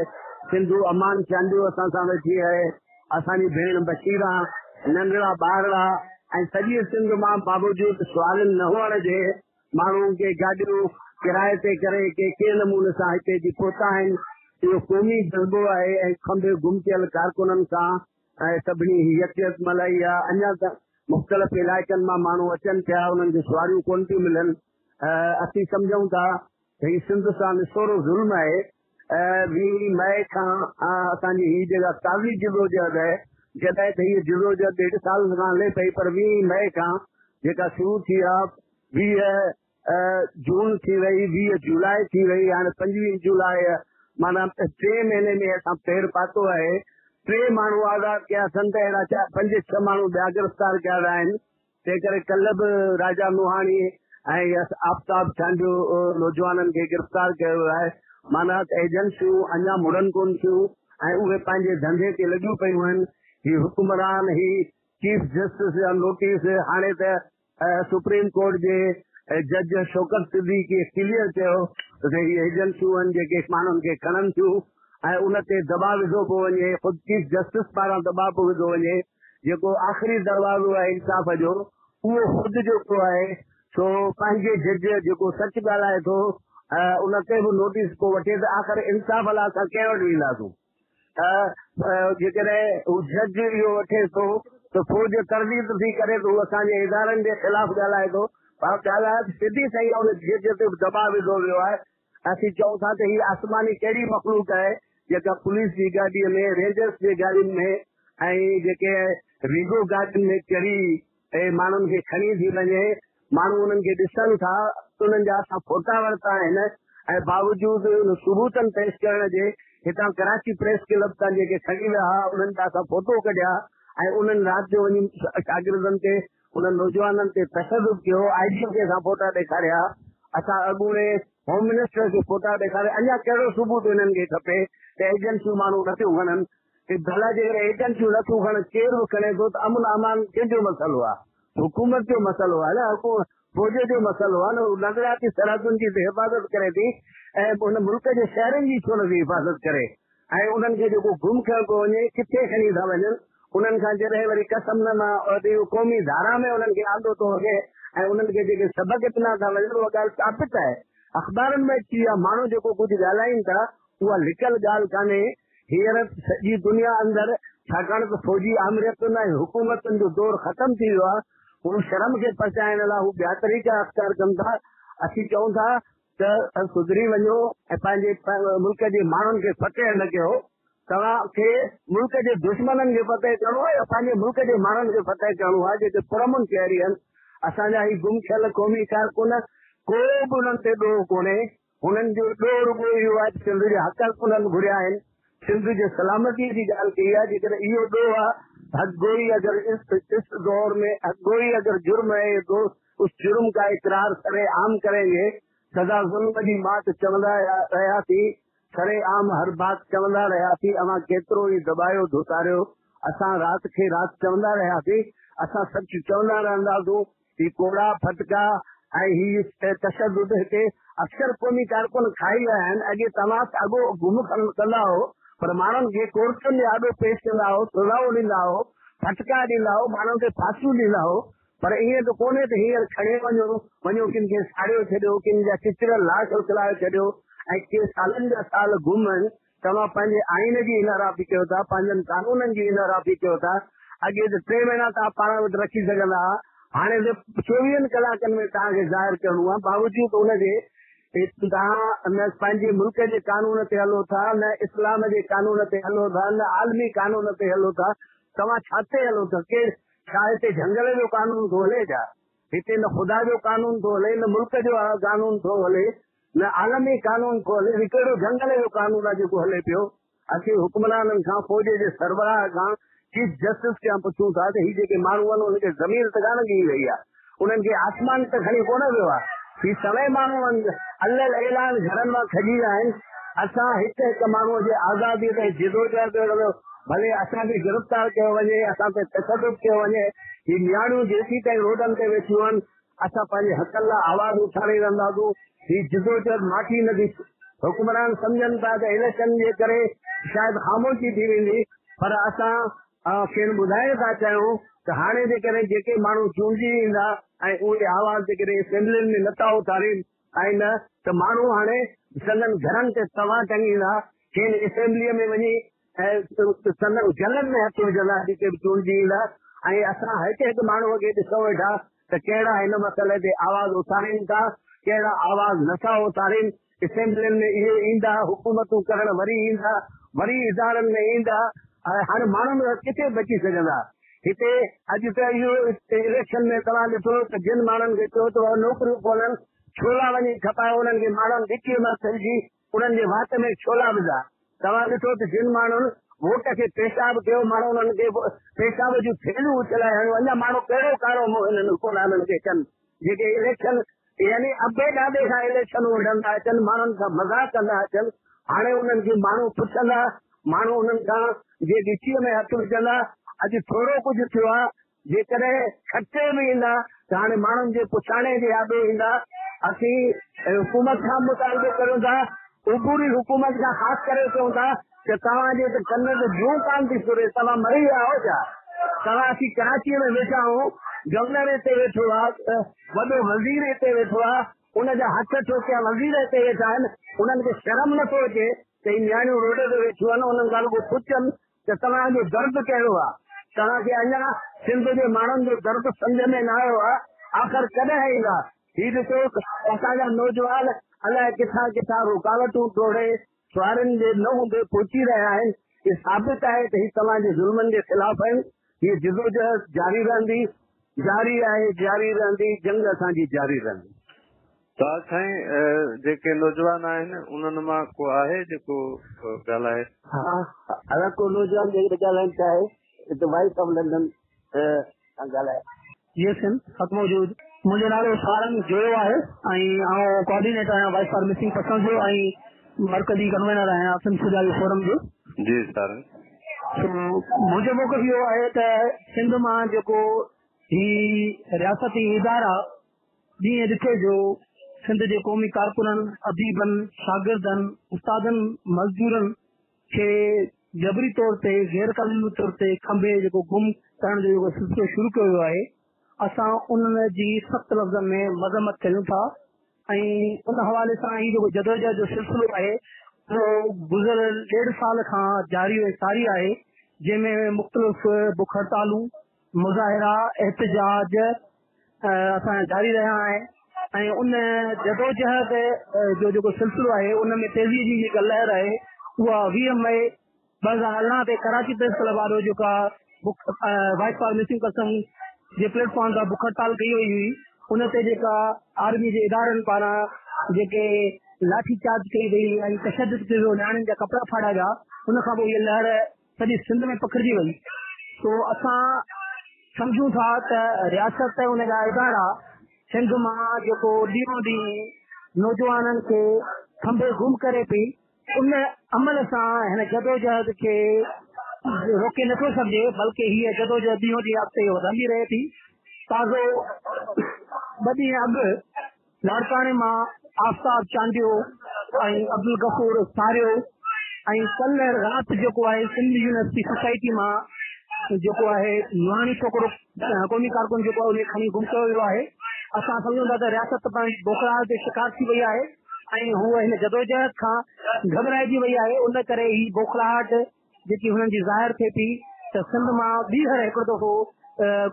सिंधु अमान चांडियो असां सां वेठी आहे, असांजी भेण बशीरा, नंढड़ा ॿारड़ा ऐं सॼी सिंध मां बावजूद सुवालनि न हुअण जे माण्हुनि खे गाॾियूं किराए ते करे के नमूने सां हिते जी पहुता आहिनि। इहो क़ौमी जज़्बो आहे ऐं खंबे गुम थियल कारकुननि सां ऐं सभिनी यकियत मलाई आहे। अञा त मुख़्तलिफ़ इलाइक़नि मां माण्हू अचनि पिया, उन्हनि खे सवारियूं कोन थियूं मिलनि। असीं सम्झूं था त हीउ सिंध सां निसोरो ज़ुल्म आहे। 20 मई खां असांजी हीअ जेका कावी जिदोजहद आहे, जॾहिं त हीअ जिदोजहद 1.5 साल खां हले पई, पर 20 मई खां जेका शुरू थी आहे 20 जून थी वई, 20 जुलाई थी वई, हाणे 25 जुलाई माना 3 महीने में असां पेर पातो आहे। 3 माण्हू आज़ाद कया अथनि त अहिड़ा 5-6 माण्हू ॿिया गिरफ़्तार कया विया आहिनि। तंहिं करे कल्ह बि राजा नुहाणी ऐं आफ़ताब चांडियो नौजवाननि खे गिरफ़्तार कयो वियो आहे। माना एजेंसियूं अञा मुड़नि कोन थियूं ऐं उहे पंहिंजे धंधे ते लॻियूं पियूं आहिनि। ही हुकुमरान ही चीफ जस्टिस जा नोटिस हाणे त सुप्रीम कोर्ट जे जज शौकत सिद्दीकी क्लियर कयो त ही एजेंसियूं आहिनि जेके माण्हुनि खे खणनि थियूं ऐं उन ते दबाव विधो पियो वञे। ख़ुदि चीफ जस्टिस पारां दबाव पियो विधो वञे। जेको आख़िरी दरवाज़ो आहे इंसाफ़ जो उहो ख़ुदि जेको आहे सो पंहिंजे जज जेको सच ॻाल्हाए थो उन ते बि नोटिस को वठे त आख़िर इंसाफ़ लाइ असां कंहिं वटि वेंदासूं। जेकॾहिं हू जज इहो वठे थो त फ़ौज तरदीद थी करे थो असांजे इदारनि जे ख़िलाफ़ ॻाल्हाए थो पर ॻाल्हाए सिधी सही उन जज ते दबाव विधो वियो आहे। असीं चऊं था त हीअ आसमानी कहिड़ी मखलूक आहे जेका पुलिस जी गाॾीअ में रेंजर्स जी गाॾियुनि में ऐं जेके रीगो गाॾियुनि में चढ़ी माण्हुनि खे खणी थी वञे। माण्हू उन्हनि खे ॾिसनि था उन्हनि जा असां फोटा वरिता आहिनि ऐं बावजूद सबूतनि पेश करण जे हितां कराची प्रेस क्लब तां जेके खणी विया हुआ उन्हनि खां असां फोटो कढिया ऐं उन्हनि राति जो वञी शागिर्दनि ते उन्हनि नौजवाननि ते तशदुद कयो। IGP खे असां फोटा ॾेखारिया। असां अॻूणे होम मिनिस्टर खे फोटा ॾेखारिया। अञा कहिड़ो सबूत हिननि खे खपे त एजेंसियूं माण्हू नथियूं खणनि। भला जेकर एजेंसियूं नथियूं खणनि केरु बि खणे थो त अमन अमान कंहिंजो मसइलो आहे? हुकूमत जो मसइलो आहे न, फ़ौज जो मसइलो आहे न। नज़रियाती सरहदुनि जी हिफ़ाज़त करे थी ऐं उन मुल्क जे शहरनि जी छो नथी हिफ़ाज़त करे। ऐं उन्हनि खे जेको गुम कयो पियो वञे किथे खणी था वञनि। उन्हनि खां जॾहिं वरी कसम क़ौमी धारा में उन्हनि खे आंदो थो वञे ऐं उन्हनि खे जेके सबक ॾिना था वञनि उहा ॻाल्हि साबित आहे। अख़बारनि में अची विया माण्हू जेको कुझु ॻाल्हाइनि था उहा लिकल ॻाल्हि कान्हे। हींअर सॼी दुनिया अंदरि छाकाणि त फ़ौजी आमरियतुनि ऐं हुकूमतुनि जो दौर ख़तम थी वियो आहे। उन शर्म खे पचाइण लाइ हू ॿिया तरीक़ा अख़्तियार कनि था। असीं चऊं था त सुधरी वञो ऐं पंहिंजे मुल्क जे माण्हुनि खे फ़तेह न कयो। तव्हांखे मुल्क जे दुश्मननि खे फ़तेह करणो आहे या पंहिंजे मुल्क जे माण्हुनि खे फ़तेह करणो आहे जेके पुरमुन शहरी आहिनि। असांजा ही गुम थियल क़ौमी कारकुन को बि उन्हनि ते ॾोह कोन्हे। हुननि जो ॾोह रुॻो इहो आहे सिंध जे हक़ उन्हनि घुरिया आहिनि। सिंध जे सलामतीअ जी ॻाल्हि कई आहे। जेकॾहिं इहो ॾोह आहे हक़गोई अगर इस दौर में हक़गोई अगर जुर्म है तो उस जुर्म का इकरार सरे आम करेंगे। सदा जुल्म जी मात चवंदा रहिया थी सरे आम हर बात चवंदा रहिया थी। अवां केतिरो ई दबायो धुतारियो असां राति खे राति चवंदा रहिया थी। असां सच चवंदा रहंदासूं। ही कोड़ा फटका ऐं ही तशदुद हिते अक्सर क़ौमी कारकुन खाई विया आहिनि। अॻे तव्हां अॻो गुम कंदा हो पर माण्हुनि खे कोर्टुनि जे आॾो पेश कंदा हो, सज़ाऊं ॾींदा हो, फटका ॾींदा हो, माण्हुनि खे फांसियूं ॾींदा हो। पर ईअं त कोन्हे त हींअर खणे वञो किन खे साड़ियो छॾियो, किन जा चिचड़ियल लाश उछलाए छॾियो ऐं के सालनि जा साल गुम आहिनि। तव्हां पंहिंजे आइन जी हिनराफ़ी कयो था, पंहिंजनि कानूननि जी हिनराफ़ी कयो था। अॻे त 3 महीना तव्हां पाण वटि रखी सघंदा हुआ, हाणे त 24 कलाकनि में तव्हांखे ज़ाहिर करणो आहे। बावजूद उनजे तव्हां न पंहिंजे मुल्क जे कानून ते हलो था, न इस्लाम जे कानून ते हलो था, न आलमी कानून ते हलो था। तव्हां छा ते हलो था? छा हिते झंगल जो कानून थो हले छा? हिते न ख़ुदा जो कानून थो हले, न मुल्क जो कानून थो हले, न आलमी कानून थो हले। हिकिड़ो झंगल जो कानून आहे जेको हले पियो। असीं हुक्मराननि खां, फ़ौज जे सरबराह खां, चीफ जस्टिस खां पुछूं था त ही जेके माण्हू आहिनि उनखे ज़मीन त कान ॾी वई आहे, उन्हनि खे आसमान त खणी कोन वियो आहे। ही सभई माण्हू अल्ल ऐलान घरनि मां खजी विया आहिनि। असां हिकु माण्हूअ जे आज़ादीअ ते जिदोजहद कयो, भले असांखे गिरफ़्तार कयो वञे, असां ते तशदुद कयो वञे। ही नियाणियूं जेसीं ताईं रोडनि ते वेठियूं आहिनि असां पंहिंजे हक़नि लाइ आवाज़ उथारे रहंदासूं। ही जिदोजहद माठी नथी। हुक्मरान सम्झनि था त इलेक्शन जे करे शायदि ख़ामोशी थी वेंदी, पर असां खेनि ॿुधाइण था चाहियूं त हाणे जेके माण्हू चूंडजी ईंदा ऐं उहे आवाज़ जेकॾहिं असेंबलियुनि में नथा उथारीनि ऐं न त माण्हू हाणे संदन घरनि ते तवा टंगींदा, खेनि असेंबलीअ में वञी ऐं संदन जलनि में हथ विझंदा जेके बि चूंडजी ईंदा। ऐं असां हिकु माण्हूअ खे ॾिसो वेठा त कहिड़ा हिन मसइले ते आवाज़ उथारीनि था, कहिड़ा आवाज़ नथा उथारीनि। असेंबलियुनि में इहे ईंदा, हुकूमतूं करण वरी ईंदा, वरी इदारनि में ईंदा। हाणे माण्हुनि किथे बची सघंदा? हिते अॼु त इहो इलेक्शन में तव्हां ॾिठो त जिन माण्हुनि खे चयो त नौकरियूं कोन्हनि, छोला वञी खपाए उन्हनि खे माण्हुनि ॾिकी मथलजी उन्हनि जे वात में छोला विधा। तव्हां ॾिठो त जिन माण्हुनि वोट खे पेशाब कयो, माण्हू उन्हनि खे पेशाब जूं थैलियूं उछलाए हणियूं, अञा माण्हू कहिड़ो कारो मुंहुं हिननि कोन्हनि खे कनि। जेके इलेक्शन यानी अबे ॾाॾे खां इलेक्शन विढ़ंदा अचनि, माण्हुनि खां मज़ाक कंदा अचनि, हाणे उन्हनि खे माण्हू पुछंदा, माण्हू उन्हनि खां जे ॻिचीअ में हथु विझंदा। अॼु थोरो कुझु थियो आहे, जेकॾहिं खटे में ईंदा त हाणे माण्हुनि जे पुछाणे जे आॾो ईंदा। असीं हुकूमत खां मुतालबो कयूं था, उबूरी हुकूमत खां ख़ासि करे चऊं था त तव्हांजे त कन ते जूं कान थी सुरे, तव्हां मरी विया हो छा? तव्हां असीं कराचीअ में वेठा आहियूं, गवर्नर हिते वेठो आहे, वॾो वज़ीर हिते वेठो आहे, उनजा हथ ठोकिया वज़ीर हिते वेठा आहिनि, उन्हनि खे शर्म नथो अचे त ही न्याणियूं रोड ते वेठियूं आहिनि, उन्हनि खां रुॻो पुछनि त तव्हांजो दर्द कहिड़ो आहे। तव्हांखे अञा सिंध जे माण्हुनि जो दर्द सम्झ में न आयो आहे, आख़िर कॾहिं ईंदा? हीउ ॾिसो असांजा नौजवान अलाए किथां किथां रुकावटूं तोड़े सुवारनि जे नहूं ते पहुची रहिया आहिनि। इहो साबित आहे त ही तव्हांजे ज़ुल्मनि जे ख़िलाफ़ आहिनि। हीअ जिदोजहद जारी रहंदी, जारी आहे, जारी रहंदी, जंग असांजी जारी रहंदी। त साईं जेके नौजवान आहिनि उन्हनि मां को आहे जेको ॻाल्हाए? हा, अगरि को नौजवान जेके ॻाल्हाइण चाहे त वाइस ऑफ लंडन ॻाल्हाए। जी सिंध हक़ मौजूद। मुंहिंजो नालो सारंग जोयो आहे ऐं आउं कोऑर्डिनेटर आहियां वाइस फॉर मिसिंग पर्सन जो ऐं मरकज़ी कन्वीनर आहियां सिंध सुजावी फोरम जो। जी सारंग। मुंहिंजो मौक़िफ़ इहो आहे त सिंध मां जेको ही रियासती इदारा ॾींहं ॾिठे जो सिंध जे क़ौमी कारकुननि, अदीबनि, शागिर्दनि, उस्तादनि, मज़दूरनि खे जबरी तौर ते गैर कानूनी तौर ते खंबे जेको गुम करण जो जेको सिलसिलो शुरू कयो आहे, असां उन जी सख़्त लफ़्ज़नि में मज़म्मत कयूं था ऐं उन हवाले सां ही जेको जदोजहद जो सिलसिलो आहे उहो गुज़िरियल 1.5 साल खां जारी सारी आहे, जंहिंमें मुख़्तलिफ़ बुख हड़तालूं, मुज़ाहिरा, एहतजाज असां जारी रहिया आहिनि ऐं उन जदोजहद जो जेको सिलसिलो आहे उन में तेज़ीअ जी जेका लहर आहे उहा 20 मई 2018 ते कराची प्रेस क्लब वारो जेका wise for missing person J platform तां बुख हड़ताल कई वई हुई, उन ते जेका आर्मी जे इदारनि पारां जेके लाठी चार्ज कई वई ऐं तशद्दुद कयो, नियाणियुनि जा कपिड़ा फाड़ा विया, उन खां पोइ इहा लहर सॼी सिंध में पखिड़िजी वई। तो असां सम्झूं था त रियासत उन जा इदारा सिंध मां जेको ॾींहों ॾींहुं नौजवाननि खे खंबे गुम करे पई, उन अमल सां हिन जदोजहद खे रोके नथो सघे, बल्कि हीअ जदोजहद ॾींहों ॾींहुं अॻिते वधंदी रहे थी। ताज़ो 2 ॾींहं अॻु लाड़काणे मां आफ़ताब चांडियो ऐं अब्दुल गफूर सारियो ऐं कल्ह राति जेको आहे सिंध यूनिवर्सिटी सोसाइटी मां जेको आहे नुहाणी छोकिरो क़ौमी कारकुन जेको आहे उन खणी गुम कयो वियो आहे। असां सम्झूं था त रियासत पंहिंजी बोखलाहट जे शिकार थी वई आहे ऐं हूअ हिन जदोजहद खां घबराइजी वई आहे। उन करे ही बोखलाहट जेकी हुननि जी ज़ाहिर थिए थी त सिंध मां ॿीहर हिकिड़ो दफ़ो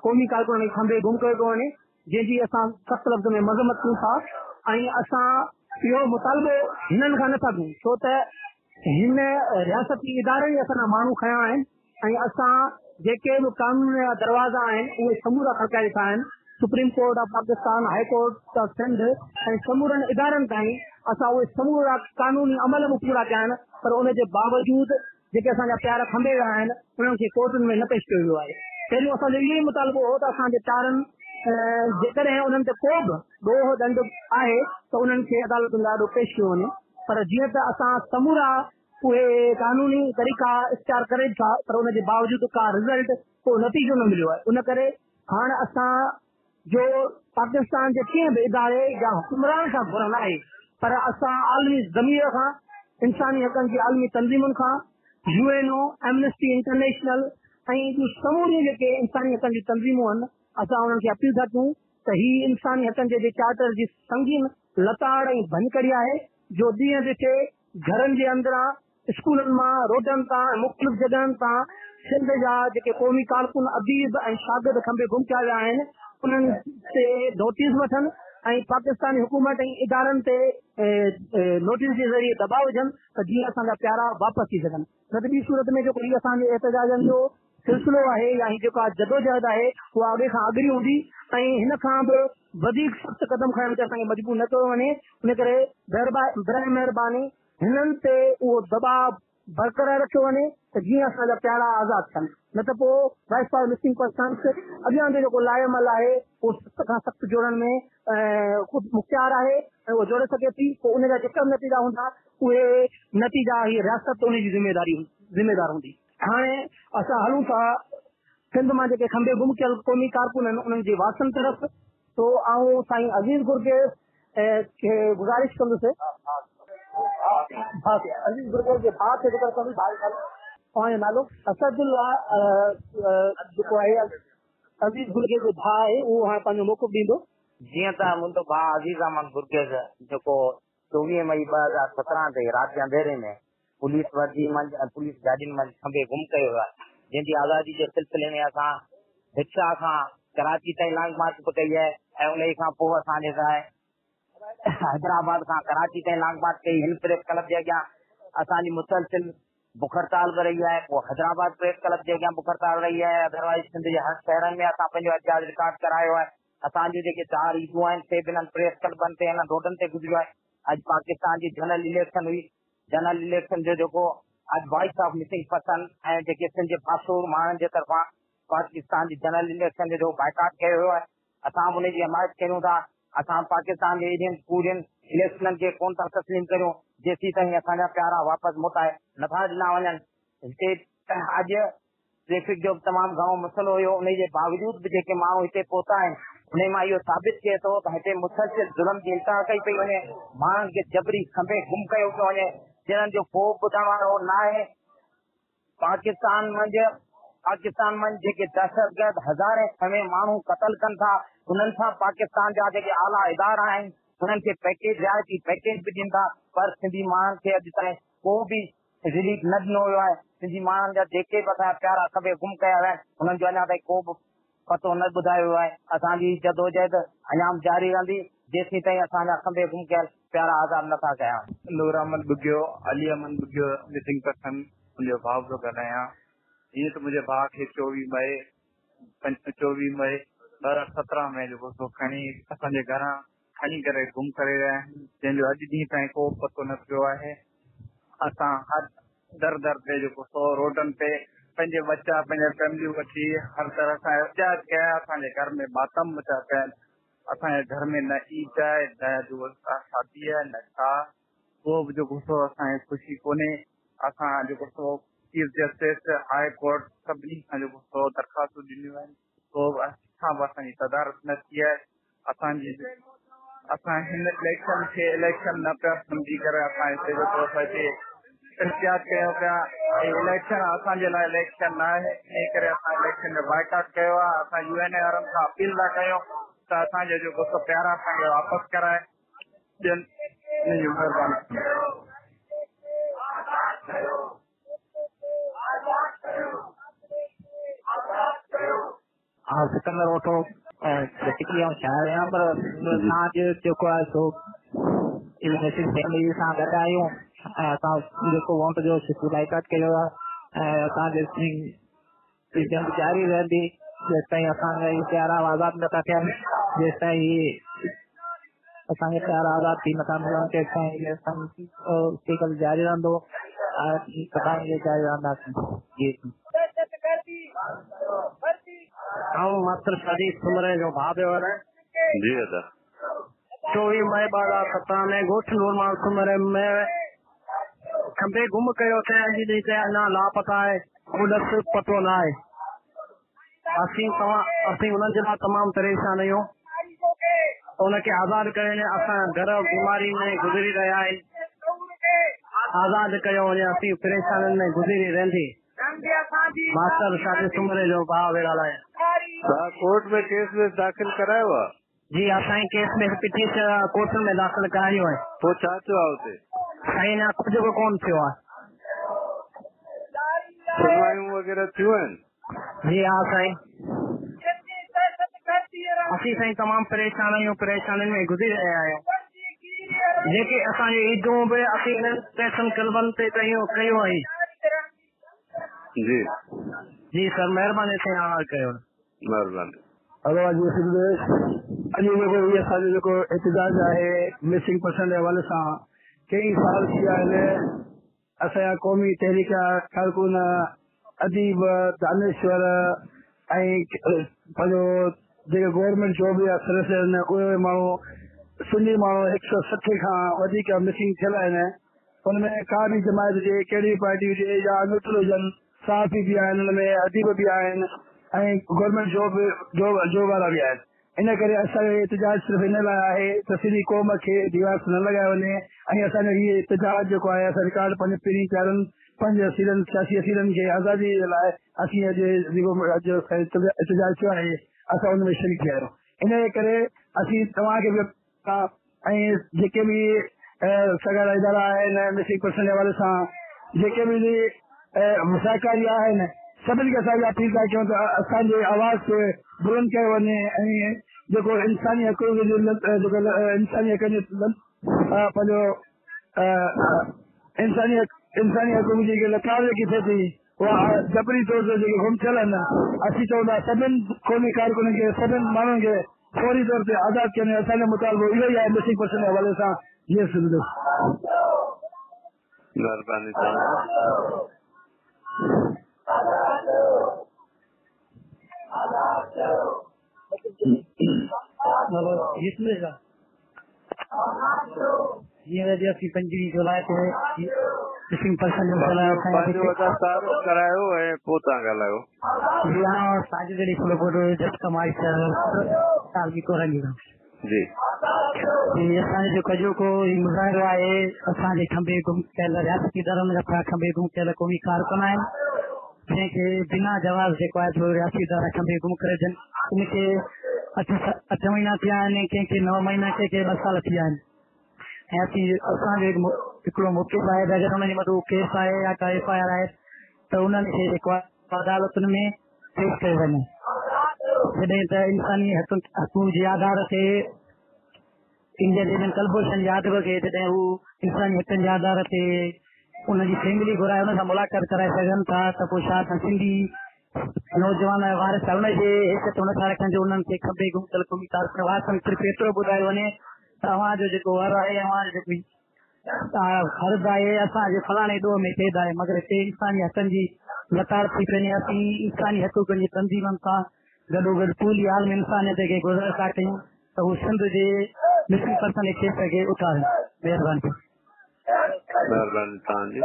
क़ौमी कारकुन खे खंबे गुम कयो थो वञे, जंहिंजी असां सख़्त लफ़्ज़ में मज़म्मत कयूं था ऐं असां इहो मुतालबो हिननि खां नथा कयूं, छो त हिन रियासती इदारे ई असांजा माण्हू खयां आहिनि ऐं असां जेके बि कानून जा दरवाज़ा आहिनि उहे समूरा खड़काए ॾिठा आहिनि। Supreme court of Pakistan, high court of Sindh ऐं समूरनि इदारनि ताईं असां उहे समूरा कानूनी अमल बि पूरा कया आहिनि, पर उन जे बावजूद जेके असांजा प्यार खंबे विया आहिनि उन्हनि खे कोर्टुनि में न पेश कयो वियो आहे। पहिरियों असांजो इहो ई मुतालबो हो त असांजे प्यारनि जेकॾहिं उन्हनि ते को बि ॾोह दंड आहे त उन्हनि खे अदालतुनि ॾाढो पेश कयो वञे, पर जीअं त असां समूरा उहे कानूनी तरीक़ा इख्तियार करे था, पर उन जे बावजूद का रिज़ल्ट को नतीजो न मिलियो आहे। उन करे हाणे असां जो पाकिस्तान जे कीअं बि इदारे या हुकुमरान खां घुरंदा आहे, पर असां आलमी ज़मीर खां, इंसानी हक़नि जी आलमी तंज़ीमुनि खां, यूएनओ, एमनेस्टी इंटरनेशनल ऐं समूरियूं जेके इंसानी हक़नि जी तंज़ीमूं आहिनि, असां उन्हनि खे अपील था कयूं त ही इंसानी हक़नि जे चार्टर जी संगीन लताड़ ऐं भनकड़ी आहे, जो ॾींहं ॾिठे घरनि जे अंदरां, स्कूलनि मां, रोडनि तां, मुख़्तलिफ़ जॻहनि तां सिंध जा जेके क़ौमी कारकुन, अदीब ऐं शागिर्द खंबे गुम कया विया आहिनि, उन्हनि ते नोटिस वठनि ऐं पाकिस्तानी हुकूमत ऐं इदारनि ते नोटिस जे ज़रिए दबाव विझनि त जीअं असांजा प्यारा वापसि थी सघनि। न त ॿी सूरत में जेको हीअ असांजे एहतजाजनि जो सिलसिलो आहे या जेका जदोजहद आहे उहा अॻे खां अॻरी हूंदी ऐं हिन खां बि वधीक सख़्त क़दम खणण ते असांखे मजबूर न कयो वञे। इन करे बराए महिरबानी हिननि ते उहो दबाव बरक़रार रखियो वञे त जीअं असांजा प्यारा आज़ाद थियनि, न त पोइ वाइस फॉर मिसिंग पर्सन्स अॻियां जो जेको लाइमल आहे उहो सख़्त खां सख़्तु जोड़ण में ख़ुदि मुख़्तियार आहे ऐं उहो जोड़े सघे थी। पोइ उनजा जेका नतीजा हूंदा उहे नतीजा हीअ रियासत उनजी ज़िम्मेदार हूंदी। हाणे असां हलूं था सिंध मां जेके खंबे गुम कयल क़ौमी कारकुन आहिनि उन्हनि जी वासन तरफ़। तो आऊं साईं अज़ीज़ गुरगेज़ खे गुज़ारिश कंदुसि अज़ीज़ गुरगेज़ जे भाउ खे ज़िक्र कंदुसि। तव्हांजो नालो? असदुल्ला जेको आहे अज़ीज़ गुरगेज़ जो भाउ आहे, उहो हाणे पंहिंजो मौक़िफ़ ॾींदो। जीअं त मुंहिंजो भाउ अज़ीज़ अहमद गुरगेज़ जेको 24 मई 2017 ते राति जे अंधेरे में पुलिस गाॾियुनि मंझि खंबे गुम कयो आहे, जंहिंजी आज़ादी जे सिलसिले में असां रिक्शा खां कराची ताईं लॉन्ग मार्च बि कई आहे ऐं उन खां पोइ असांजे लाइ हैदराबाद खां कराची ताईं लॉन्ग मार्च कई। हिन प्रेस क्लब जे अॻियां असांजी मुसलसिल बुख हड़ताल बि रही आहे। पोइ हैदराबाद प्रेस क्लब जे अॻियां बुख हड़ताल रही आहे। अदरवाइज सिंध जे हर शहरनि में असां पंहिंजो एहतिजाज रिकॉर्ड करायो आहे। असांजूं जेके 4 ईदूं आहिनि से बि हिननि प्रेस क्लबनि ते हिन रोडनि ते गुज़रियो आहे। अॼु पाकिस्तान जी जनरल इलेक्शन हुई, जनरल इलेक्शन जो जेको अॼु वॉइस ऑफ मिसिंग पर्सन ऐं जेके सिंध जे मासूर माण्हुनि जे तरफ़ां पाकिस्तान जी जनरल इलेक्शन जो बाइकाट कयो वियो आहे, असां उनजी हिमायत कयूं था। असां पाकिस्तान जे एरियन पूरियुनि इलेक्शननि खे कोन था तस्लीम करियूं जेसीं ताईं असांजा प्यारा वापसि मोटाए नथा ॾिना वञनि। हिते अॼु ट्रैफिक जो तमामु घणो मसइलो हुयो, उन जे बावजूद बि जेके माण्हू हिते पहुता आहिनि उन मां इहो साबित थिए थो त हिते मुसलसिल ज़ुल्म जी इंतहा कई पई वञे, माण्हुनि खे जबरी खंबे गुम कयो पियो वञे, जिन्हनि जो को ॿुधण वारो न आहे। पाकिस्तान मंझि जेके दहशतगर्द हज़ारे खणे माण्हू क़तल कनि था, उन्हनि सां पाकिस्तान जा जेके आला इदारा आहिनि उन्हनि खे रियायती पैकेज बि ॾींदा, पर सिंधी माण्हुनि खे अॼु ताईं को बि रिलीफ न ॾिनो वियो आहे। सिंधी माण्हुनि जा जेके बि असांजा प्यारा खंबे गुम कया विया आहिनि उन्हनि जो अञा ताईं को बि पतो न ॿुधायो वियो आहे। असांजी जदोजहद अञा जारी रहंदी जेसीं ताईं असांजा खंबे गुम कयल प्यारा आज़ाद नथा कया। नूर अहमद बुगियो, अली अहमद बुगियो मिसिंग पर्सन मुंहिंजो भाउ पियो ॻाल्हायां। ईअं त मुंहिंजे भाउ खे 24 मई 2017 में जेको सो खणी असांजे घरां खणी करे गुम करे विया आहिनि, जंहिंजो अॼु ॾींहं ताईं को पतो न पियो आहे। असां हर दर ते जेको सो रोडनि ते पंहिंजे बच्चा पंहिंजे फैमिलियूं वठी हर तरह सां एहतियात कया। असांजे घर में मातम मचा पिया आहिनि। असांजे घर में न ईद आहे, न शादी आहे, न छा को बि जेको सो असांखे ख़ुशी कोन्हे। असां जेको सो चीफ जस्टिस हाई कोर्ट सभिनी खां जेको सो दरख़्वास्तूं ॾिनियूं आहिनि, को असां बि असांजी तदारत न थी आहे। असां हिन इलेक्शन खे इलेक्शन न पिया सम्झी करे असां हिते जेको असांखे एहतियात कयूं पिया। इलेक्शन असांजे लाइ इलेक्शन न आहे, इन करे असां इलेक्शन जो बाइकाट कयो आहे। असां UN वारनि खां अपील था कयूं त असांजो जेको सो प्यारा असांखे वापसि कराए ॾियनि। महिरबानी। हाँ सिकंदर ऑटो बेसिकली हम शायर आहियां, पर असांजो जेको आहे सो फैमिली सां गॾु आहियूं ऐं असां जेको वोट जो बाइकाट कयो आहे ऐं असांजे जंग जारी रहंदी जेसिताईं असांजा प्यारा आज़ाद नथा थियनि, जेसिताईं असांखे प्यारा आज़ाद थी नथा मिलनि, तेसिताईं जारी रहंदो जारी रहंदासीं। जी मास्टर शादी सुमरे जो भाउ पियो ॻाल्हायां। जी दादा। 24 मई 2017 में ॻोठ नूरमाल सुमरे में खंबे गुम कयो थे, अॼु ॾींहं ते अञा लापता आहे, उनस पतो न आहे। असीं उन्हनि जे लाइ तमामु परेशान आहियूं। उनखे आज़ाद कयो, असां घर बीमारी में गुज़री रहिया आहिनि, आज़ाद कयो वञे, असीं परेशानियुनि में गुज़री रहंदी। मास्टर शादी सुमरे जो भाउ ॻाल्हायां। कोर्ट में केस में दाख़िल करायो आहे? जी असांजी केस में पिटीशन कोर्ट में दाख़िल करायो आहे। पोइ छा थियो आहे हुते? साईं अञा कुझु बि कोन थियो आहे। सुनवायूं वग़ैरह थियूं आहिनि? जी हा साईं। असीं साईं तमामु परेशान आहियूं, परेशानियुनि में गुज़री रहिया आहियूं। जेके असांजी ईदूं बि असीं पैसनि क्लबनि ते कयूं आई। जी जी सर महिरबानी साईं आवाज़ कयो। महिरबानी। हेलो अॼु जेको असांजो जेको एहतिजाज आहे मिसिंग पर्सन जे हवाले सां कई साल थी विया आहिनि असांजा क़ौमी तहरीक कारकुन अदीब दानेश्वर ऐं पंहिंजो जेके गवर्नमेंट जॉब जा सदस्य आहिनि उहे माण्हू सिंधी माण्हू 160 खां वधीक मिसिंग थियल आहिनि। हुनमें का बि जमायत हुजे कहिड़ी पार्टी हुजे या न्यूट्रल हुजनि सहाफ़ी बि आहिनि हुनमें अदीब बि आहिनि ऐं गवर्नमेंट जॉब वारा बि आहिनि। इन करे असांजो एहतजाज सिर्फ़ु इन लाइ आहे त सिंधी क़ौम खे दीवार न लॻायो वञे ऐं असांजो हीअ एहतजाज जेको आहे असां रिकॉर्ड पंहिंजे पहिरीं प्यारनि 5 असीरनि सियासी असीरनि खे आज़ादी जे लाइ असीं अॼु एहतजाज कयो आहे असां हुन में शरीक थिया आहियूं। इन जे करे असीं तव्हांखे बि ऐं जेके बि सॻड़ा इदारा आहिनि मिसिंग पर्सन जे हवाले सां जेके बि सहकारी आहिनि सभिनी खे असांखे अपील था कयूं त असांजे आवाज़ खे बुलंद कयो वञे ऐं जेको इंसानी हक़ इंसानी हक़ पंहिंजो इंसानी हक़ जेके लताड़ जेकी थिए थी उहा जबरी तौर ते जेके गुम थियल आहिनि असीं चऊं था सभिनि क़ौमी कारकुननि खे सभिनि माण्हुनि खे फौरी तौर ते आज़ादु कनि। असांजो मुतालबो इहो ई आहे मिसिंग पर्सन जे हवाले सां। जी सिंधु महिरबानी जीअं 25 जुलाई ते मिसिंग पर्सन जो करायो ऐं पोइ तव्हां ॻाल्हायो। साजिद जब कमाई जी असांजो जेको जेको मुज़ाहिरो आहे असांजे खंबे गुम कयल रियासती इदारनि जा खंबे गुम कयल क़ौमी कारकुन आहिनि जंहिंखे बिना जवाब जेको आहे थोरो रियासती इदारा खंबे गुम करे ॾियनि। उनखे 8 महीना थिया आहिनि कंहिंखे 9 महीना कंहिंखे 2 साल थी विया आहिनि ऐं असांजो हिकिड़ो मुक़िफ़ आहे अगरि हुनजे मथां केस आहे या का FIR आहे त उन्हनि खे जेको आहे अदालतुनि में पेश कयो वञे। जॾहिं त इंसानी हक़ूक़ जे आधार ते इंडियन एजेंट कलभूषण यादव खे जॾहिं हू इंसानी हक़नि जे आधार ते उनजी फैमिली घुराए हुन सां मुलाक़ात कराए सघनि था त पोइ छा असां सिंधी नौजवान वारिस हुनजे हैसियत नथा रखनि जो उन्हनि खे खंबे गुम कयल क़ौमी कारकुन वारसनि सिर्फ़ु एतिरो ॿुधायो वञे त अव्हांजो जेको वर आहे अव्हांजो जेको फर्ज़ आहे असांजे फलाणे ॾोह में क़ैद आहे मगर हिते इंसानी हक़नि जी लताड़ थी पए। असीं इंसानी हक़ूक़नि जी तंज़ीमनि सां गॾोगॾु पूरी आलम इंसानियत खे गुज़र था कयूं त हू सिंध जे मिसिंग पर्सन केस खे उठारनि। महिरबानी तव्हांजी।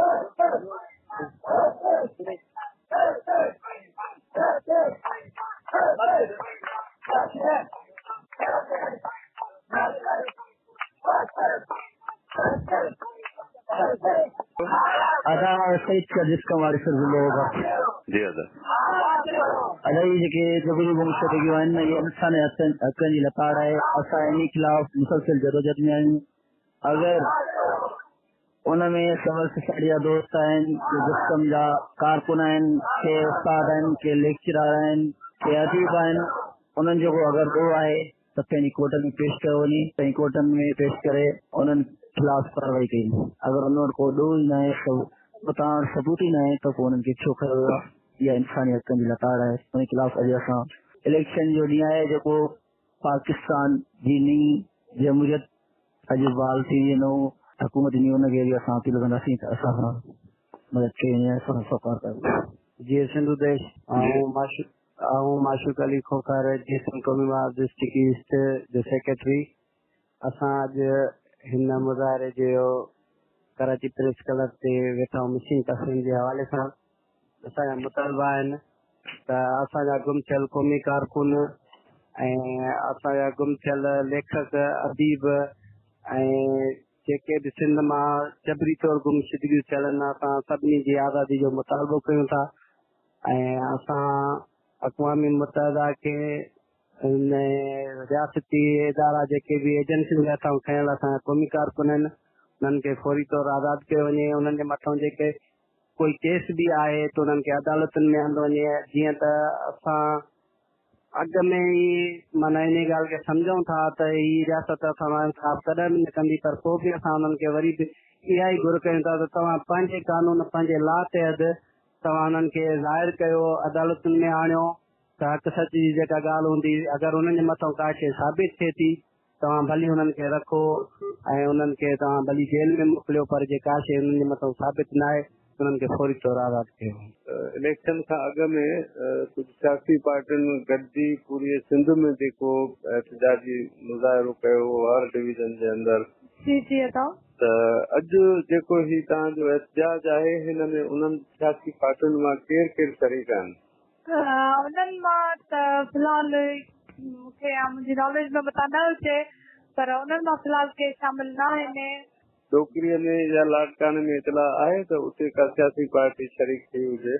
जिसका वारिस जी अदाई जेके जबरी गुमशुदगियूं आहिनि इहे इंसानी हक़नि जी लताड़ आहे। असां इन खिलाफ़ मुसलसल जदोजहद में आहियूं। अगरि उनमें सिविल सोसाइटी जा दोस्त आहिनि के जिस्म जा कारकुन आहिनि के उस्ताद आहिनि के लेक्चरर आहिनि के अदीब आहिनि उन्हनि जो अगरि ॾोह आहे त पंहिंजी कोर्ट में पेश कयो वञे पंहिंजी कोर्टनि में पेश करे उन्हनि खिलाफ़ कार्रवाई कई। अगरि उन वटि को ॾोह ई न आहे त तव्हां वटि सबूत ई न आहे त पोइ उन्हनि खे छो खयो वियो आहे। इहा इंसानी हक़नि जी लताड़ आहे। उन खिलाफ़ अॼु असां इलेक्शन जो ॾींहुं आहे जेको पाकिस्तान जी नींह जमहूरियत अॼु बहाल थी वेंदो हुकूमत नी हुनखे बि असां अपील कंदासीं त असां सां मदद कई असां सफ़र कयो। जीअं सिंधु देश ऐं माशूक अली खोखर जीअं कौमी डिस्ट्रिक्ट ईस्ट जो सेक्रेटरी असां अॼु हिन मुज़ाहिरे जो कराची प्रेस क्लब ते वेठा मिसिंग पर्सन जे हवाले सां असांजा मुतालबा आहिनि त असांजा गुम थियल क़ौमी कारकुन ऐं असांजा गुम थियल लेखक अदीब ऐं जेके बि सिंध मां जबरी तौर गुमशुदगियूं थियल आहिनि असां सभिनी जी आज़ादी जो मुतालबो कयूं था ऐं असां अक़वामी मुतहदा खे रियासती इदारा जेके बि एजेंसियूं असां खयल असांजा क़ौमी कारकुन आहिनि उन्हनि खे फौरी तौर आज़ादु कयो वञे। उन्हनि जे मथां जेके कोई केस बि आहे त उन्हनि खे अदालतुनि में आंदो वञे। जीअं त असां अॻ में ई माना इन ॻाल्हि खे सम्झूं था त हीअ रियासत असां खिलाफ़ कॾहिं बि न कंदी पर पोइ बि असां उन्हनि खे वरी बि इहा ई घुर कयूं था त तव्हां पंहिंजे कानून पंहिंजे ला तहत तव्हां उन्हनि खे ज़ाहिर कयो अदालतुनि में आणियो त हक़ सच जी जेका ॻाल्हि हूंदी अगरि उन्हनि जे मथां का शइ साबित थिए थी तव्हां भली हुननि खे रखो ऐं उन्हनि खे तव्हां भली जेल में मोकिलियो, पर जेका शइ उन्हनि जे मथां साबित न आहे उन्हनि खे फौरी तौर आज़ादु कयो। इलेक्शन खां अॻु में कुझु सियासी पार्टियुनि गॾिजी पूरी सिंध में जेको एहतजाजी मुज़ाहिरो कयो हर डिवीज़न जे अंदरि, त अॼु जेको ही तव्हांजो एहतजाज आहे हिन में उन्हनि सियासी पार्टियुनि मां केरु केरु शरीक आहिनि? उन्हनि मां त फ़िलहाल मूंखे मुंहिंजी नॉलेज में पता न हुजे, पर उन्हनि मां फ़िलहाल के शामिल न आहिनि। डोकरीअ में या लाड़काने में इतला आहे त उते का सियासी पार्टी शरीक थी हुजे?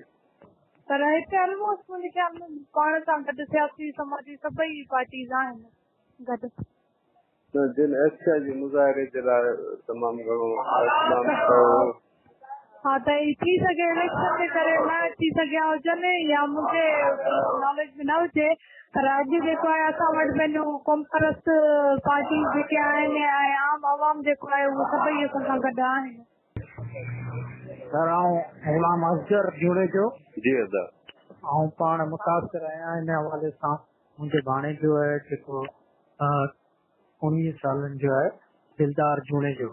पर हिते ऑलमोस्ट मुंहिंजे ख्याल में पाण सां गॾु सियासी समाजी सभई पार्टीज़ आहिनि गॾु। जिन एहतजाजी मुज़ाहिरे जे लाइ तमामु घणो इस्तेमालु कयो। हा त थी सघे इलेक्शन जे करे न थी सघिया हुजनि या मुंहिंजे नॉलेज में न हुजे, पर अॼु जेको आहे असां वटि पंहिंजो क़ौम परस्त पार्टी जेके आहिनि ऐं आम आवाम जेको आहे उहो सभई असां सां गॾु आहिनि। सर आऊं गुलाम असगर जुड़ेजो जी अदा ऐं पाण मुतासिर आहियां हिन हवाले सां। मुंहिंजे भाणे जो आहे जेको 19 सालनि जो आहे दिलदार जुड़ेजो,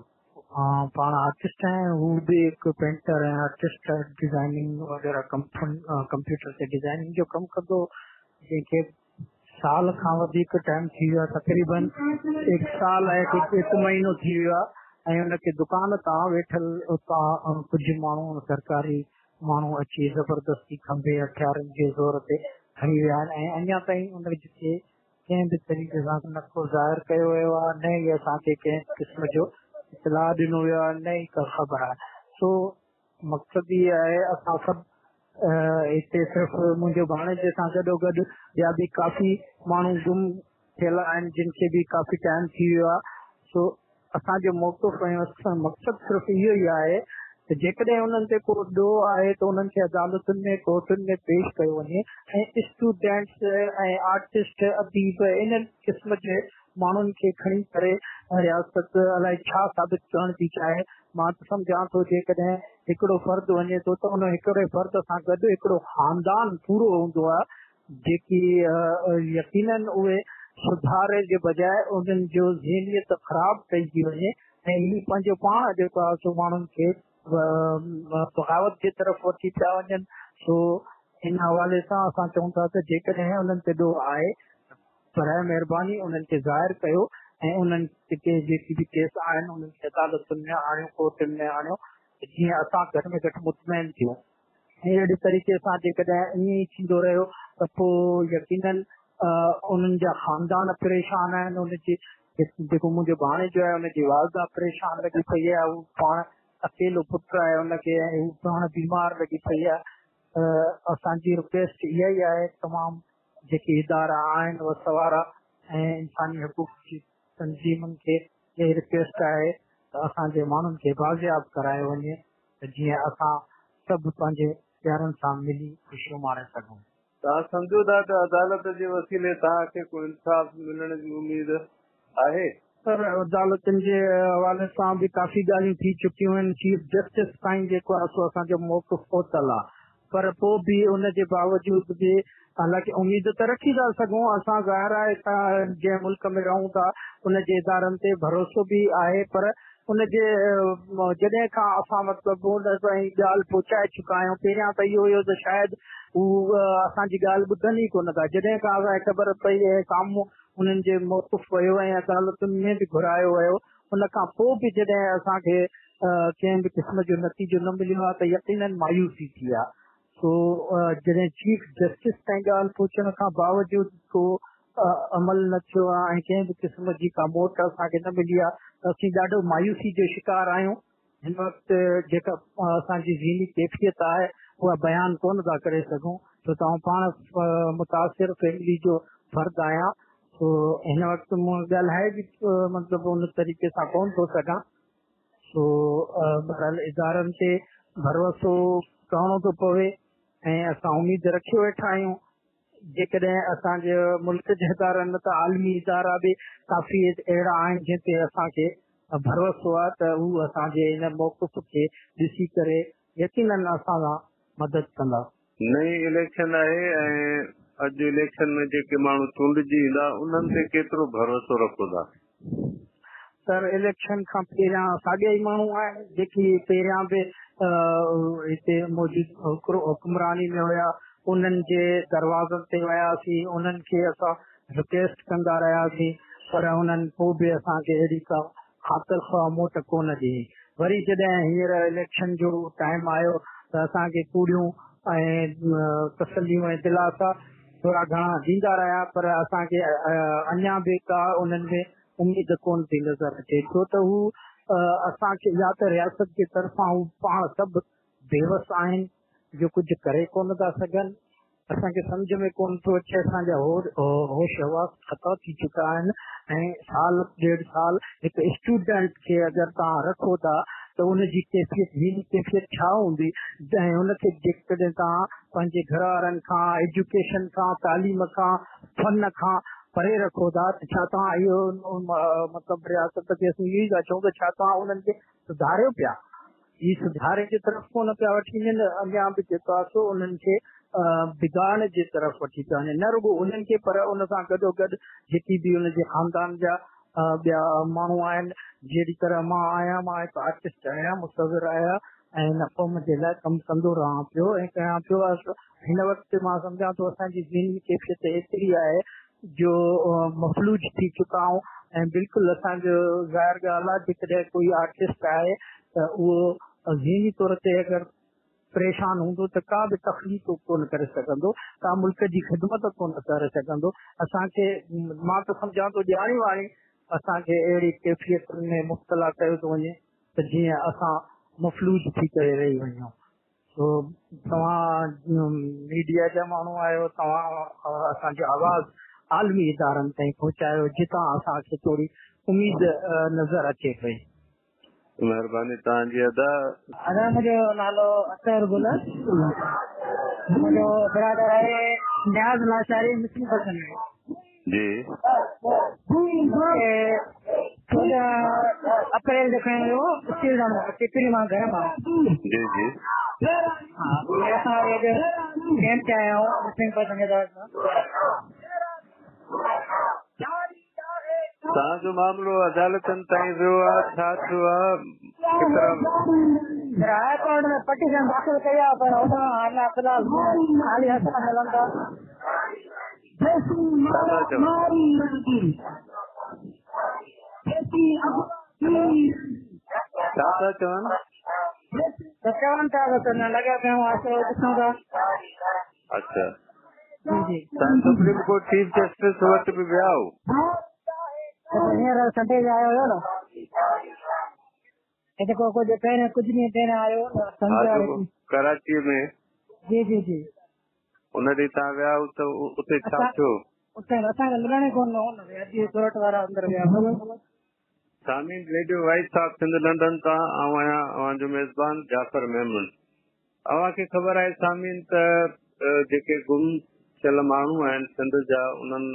पाण आर्टिस्ट आहिनि, हू बि हिकु पेंटर ऐं आर्टिस्ट आहे, डिज़ाइनिंग वग़ैरह कंप्यूटर ते डिज़ाइनिंग जो कमु कंदो, जंहिंखे साल खां वधीक टाइम थी वियो आहे, तक़रीबन 1 साल ऐं 1 महीनो थी वियो आहे। ऐं हुनखे दुकान तां वेठल उतां कुझु माण्हू सरकारी माण्हू अची ज़बरदस्ती खंभे हथियारनि जे ज़ोर ते खणी विया आहिनि ऐं अञा ताईं उनखे कंहिं बि तरीक़े सां नको ज़ाहिर कयो वियो आहे, न ई असांखे कंहिं क़िस्म जो इतलाह ॾिनो वियो आहे, न ई का ख़बर आहे। सो मक़सदु इहो आहे असां सभु हिते सिर्फ़ु मुंहिंजे भाणेजे सां गॾोगॾु ॿिया बि काफ़ी माण्हू गुम थियल आहिनि जिन खे बि काफ़ी टाइम थी वियो आहे। सो असांजो मौक़िफ़ ऐं मक़सदु सिर्फ़ु इहो ई आहे त जेकॾहिं उन्हनि ते को ॾोह आहे त उन्हनि खे अदालतुनि में कोर्टुनि में पेश कयो वञे ऐं स्टूडेंट्स ऐं आर्टिस्ट अदीब इन्हनि क़िस्म जे माण्हुनि खे खणी करे रियासत अलाए छा साबित करण थी चाहे। मां त सम्झां थो जेकॾहिं हिकिड़ो फ़र्दु वञे थो त उन हिकिड़े फ़र्द सां गॾु हिकिड़ो ख़ानदान पूरो हूंदो आहे, जेकी यकीनन उहे सुधारे जे बजाय उन्हनि जो ज़हनियत ख़राब कई वञे ऐं ही पंहिंजो पाण जेको आहे सो माण्हुनि खे बग़ावत जे तरफ़ वठी पिया वञनि। सो इन हवाले सां असां चऊं था त जेकॾहिं उन्हनि ते ॾोह आहे बराए महिरबानी उन्हनि खे ज़ाहिर कयो ऐं उन्हनि खे जेकी बि केस आहिनि उन्हनि खे अदालतुनि में आणियो, कोर्टुनि में आणियो, जीअं असां घटि में घटि मुतमइन थियूं। ऐं अहिड़े तरीक़े सां जेकॾहिं ईअं ई थींदो रहियो त पोइ यकीनन उन्हनि जा ख़ानदान परेशान आहिनि। उनजी जेको मुंहिंजो भाणे जो आहे उनजी वालदा परेशान लॻी पई आहे, हू पाण अकेलो पुटु आहे उनखे, ऐं हू पाण बीमार लॻी पई आहे। असांजी रिक्वेस्ट इहा ई आहे तमामु जेके इदारा आहिनि वस वारा ऐं इंसानी हक़ूक़ जी तंज़ीमुनि खे इहा रिक्वेस्ट आहे त असांजे माण्हुनि खे बाज़ियाब करायो वञे त जीअं असां सभु पंहिंजे प्यारनि सां मिली ख़ुशियूं माणे सघूं। तव्हां सम्झो था त अदालत जे वसीले तव्हांखे को इंसाफ़ मिलण जी उमेद आहे? सर अदालतुनि जे हवाले सां बि काफ़ी ॻाल्हियूं थी चुकियूं आहिनि, चीफ जस्टिस ताईं जेको आहे सो असांजो मौक़िफ़ पहुतल आहे, पर पोइ बि उन जे बावजूद बि हालांकि उमेद त रखी था सघूं, असां ज़ाहिर आहे जंहिं मुल्क में रहूं था उन जे इदारनि ते भरोसो बि आहे, पर उनजे जॾहिं खां असां मतिलबु उन ताईं ॻाल्हि पहुचाए चुका आहियूं, पहिरियां त इहो हुयो त शायदि हू असांजी ॻाल्हि ॿुधनि ई कोन था। जॾहिं खां असांखे ख़बर पई ऐं साम्हूं उन्हनि जे मौक़िफ़ वियो ऐं अदालतुनि में बि घुरायो वियो, उन खां पोइ बि जॾहिं असांखे कंहिं बि क़िस्म जो नतीजो न मिलियो आहे त यकीनन मायूसी थी आहे। सो जॾहिं चीफ जस्टिस ताईं ॻाल्हि पहुचण खां बावजूद को अमल न थियो आहे ऐं कंहिं बि क़िस्म जी का मोट असांखे न मिली आहे त असीं ॾाढो मायूसी जो शिकार आहियूं। हिन वक़्तु जेका असांजी ज़हनी कैफ़ियत आहे उहा बयानु कोन था करे सघूं, छो त आउं पाण मुतासिर फैमिली जो फ़र्द आहियां। सो हिन वक़्तु मूं ॻाल्हाए बि मतिलबु उन तरीक़े सां कोन थो सघां। सो बहरहाल इदारनि ते भरोसो करिणो थो पवे ऐं असां उमेद रखी वेठा आहियूं जेकॾहिं असांजे मुल्क जे इदारनि न त आलमी इदारा बि काफ़ी अहिड़ा आहिनि जिन ते असांखे भरोसो आहे त हू असांजे हिन मौक़िफ़ खे ॾिसी करे यकीनन असां सां मदद कंदा। नई इलेक्शन आहे ऐं अॼु इलेक्शन में जेके माण्हू चूंडजी ईंदा उन्हनि ते केतिरो भरोसो रखो था? सर इलेक्शन खां पहिरियां साॻिया ई माण्हू आहिनि जेकी पहिरियां बि हिते मौजूदु हुकुमरानी में हुया, उन्हनि जे दरवाज़नि ते वियासीं, उन्हनि खे असां रिक्वेस्ट कंदा रहियासीं, पर उन्हनि पोइ बि असांखे अहिड़ी का ख़ातिर ख़्वाह मोट कोन ॾिनी। वरी जॾहिं हींअर इलेक्शन जो टाइम आयो त असांखे पूरियूं ऐं तसलियूं ऐं दिलासा थोरा घणा ॾींदा रहिया, पर असांखे अञा बि का उन्हनि में उम्मीद कोन थी नज़र अचे, छो त हू असांखे या त रियासत जे तरफ़ां हू पाण सभु बेवस आहिनि जो कुझु करे कोन था सघनि। असांखे सम्झ में कोन थो अचे, असांजा होश हवास ख़ता थी चुका आहिनि ऐं साल ॾेढ साल हिकु स्टूडेंट खे अगरि तव्हां रखो था त उनजी कैफ़ियत छा हूंदी ऐं उनखे जेकॾहिं तव्हां पंहिंजे घर वारनि खां, एजुकेशन खां, तालीम खां, फन खां परे रखो था त छा तव्हां इहो मतिलबु रियासत खे असीं इहो ई था चऊं त छा तव्हां उन्हनि खे सुधारियो पिया? ही सुधारे जे तरफ़ कोन पिया वठी वञनि, अॻियां बि जेको आहे सो उन्हनि खे बिगाड़ जे तरफ़ वठी पिया वञनि, न रुॻो उन्हनि खे पर उन सां गॾोगॾु जेकी बि उनजे ख़ानदान जा ॿिया माण्हू आहिनि, जहिड़ी तरह मां आहियां, मां हिकु आर्टिस्ट आहियां, मुसविर आहियां ऐं हिन क़ौम जे लाइ कमु कंदो रहां पियो ऐं कयां पियो। हिन वक़्तु मां सम्झां थो असांजी ज़हनी कैफ़ियत एतिरी आहे जो मफ़लूज थी चुका आहियूं ऐं बिल्कुलु असांजो ज़ाहिर ॻाल्हि आहे जेकॾहिं कोई आर्टिस्ट आहे त उहो ज़हनी तौर ते अगरि परेशान हूंदो त का बि तकलीफ़ कोन करे सघंदो, का मुल्क जी ख़िदमत कोन करे सघंदो। असांखे मां त सम्झां थो ॼाणी वाणी असांखे अहिड़ी कैफ़ियत में मुब्तला कयो थो वञे त जीअं असां मफ़लूज थी करे रही वञूं। सो तव्हां मीडिया जा माण्हू आहियो, तव्हां असांजो आवाज़ आलमी इदारनि ताईं पहुचायो जितां असांखे थोरी उमेद नज़र अचे पई। महिरबानी तव्हांजी अदा। मुंहिंजो नालो अतहर गुल, मुंहिंजो बिरादर आहे न्याज़ लाशारी मुस्लिम पर्सन जी। 14 अप्रैल जो खयो हुयो स्टील डाउन टिपरी मां घर मां। जी जी। हाँ, असां कैंप ते आया आहियूं मुस्लिम पर्सन जे तरफ़ सां। तव्हांजो मामिलो अदालतनि ताईं वियो आहे, छा थियो आहे? हाई कोर्ट में पटिशन दाख़िल कई आहे, पर हुन हाणे फ़िलहाल ख़ाली हथ हलनि था। छा था चवनि? त चवनि था त न लॻा पिया आहियूं, ॾिसूं था। अच्छा, जी तव्हां सुप्रीम कोर्ट चीफ जस्टिस वटि बि विया हो? हींअर संडे जो आयो हुयो न, हिते को कुझु पहिरियों कुझु ॾींहं पहिरियों आयो कराची में। जी जी जी। उन ॾींहुं तव्हां विया हो त उते छा थियो? उते असांखे मिलण ई कोन अॼु कोर्ट वारा अंदर विया। सामीन radio voice of Sindh London तां आऊं आहियां अव्हांजो मेज़बान जाफ़र मेमन। अव्हांखे ख़बर आहे सामीन त जेके गुम थियल माण्हू आहिनि सिंध जा, उन्हनि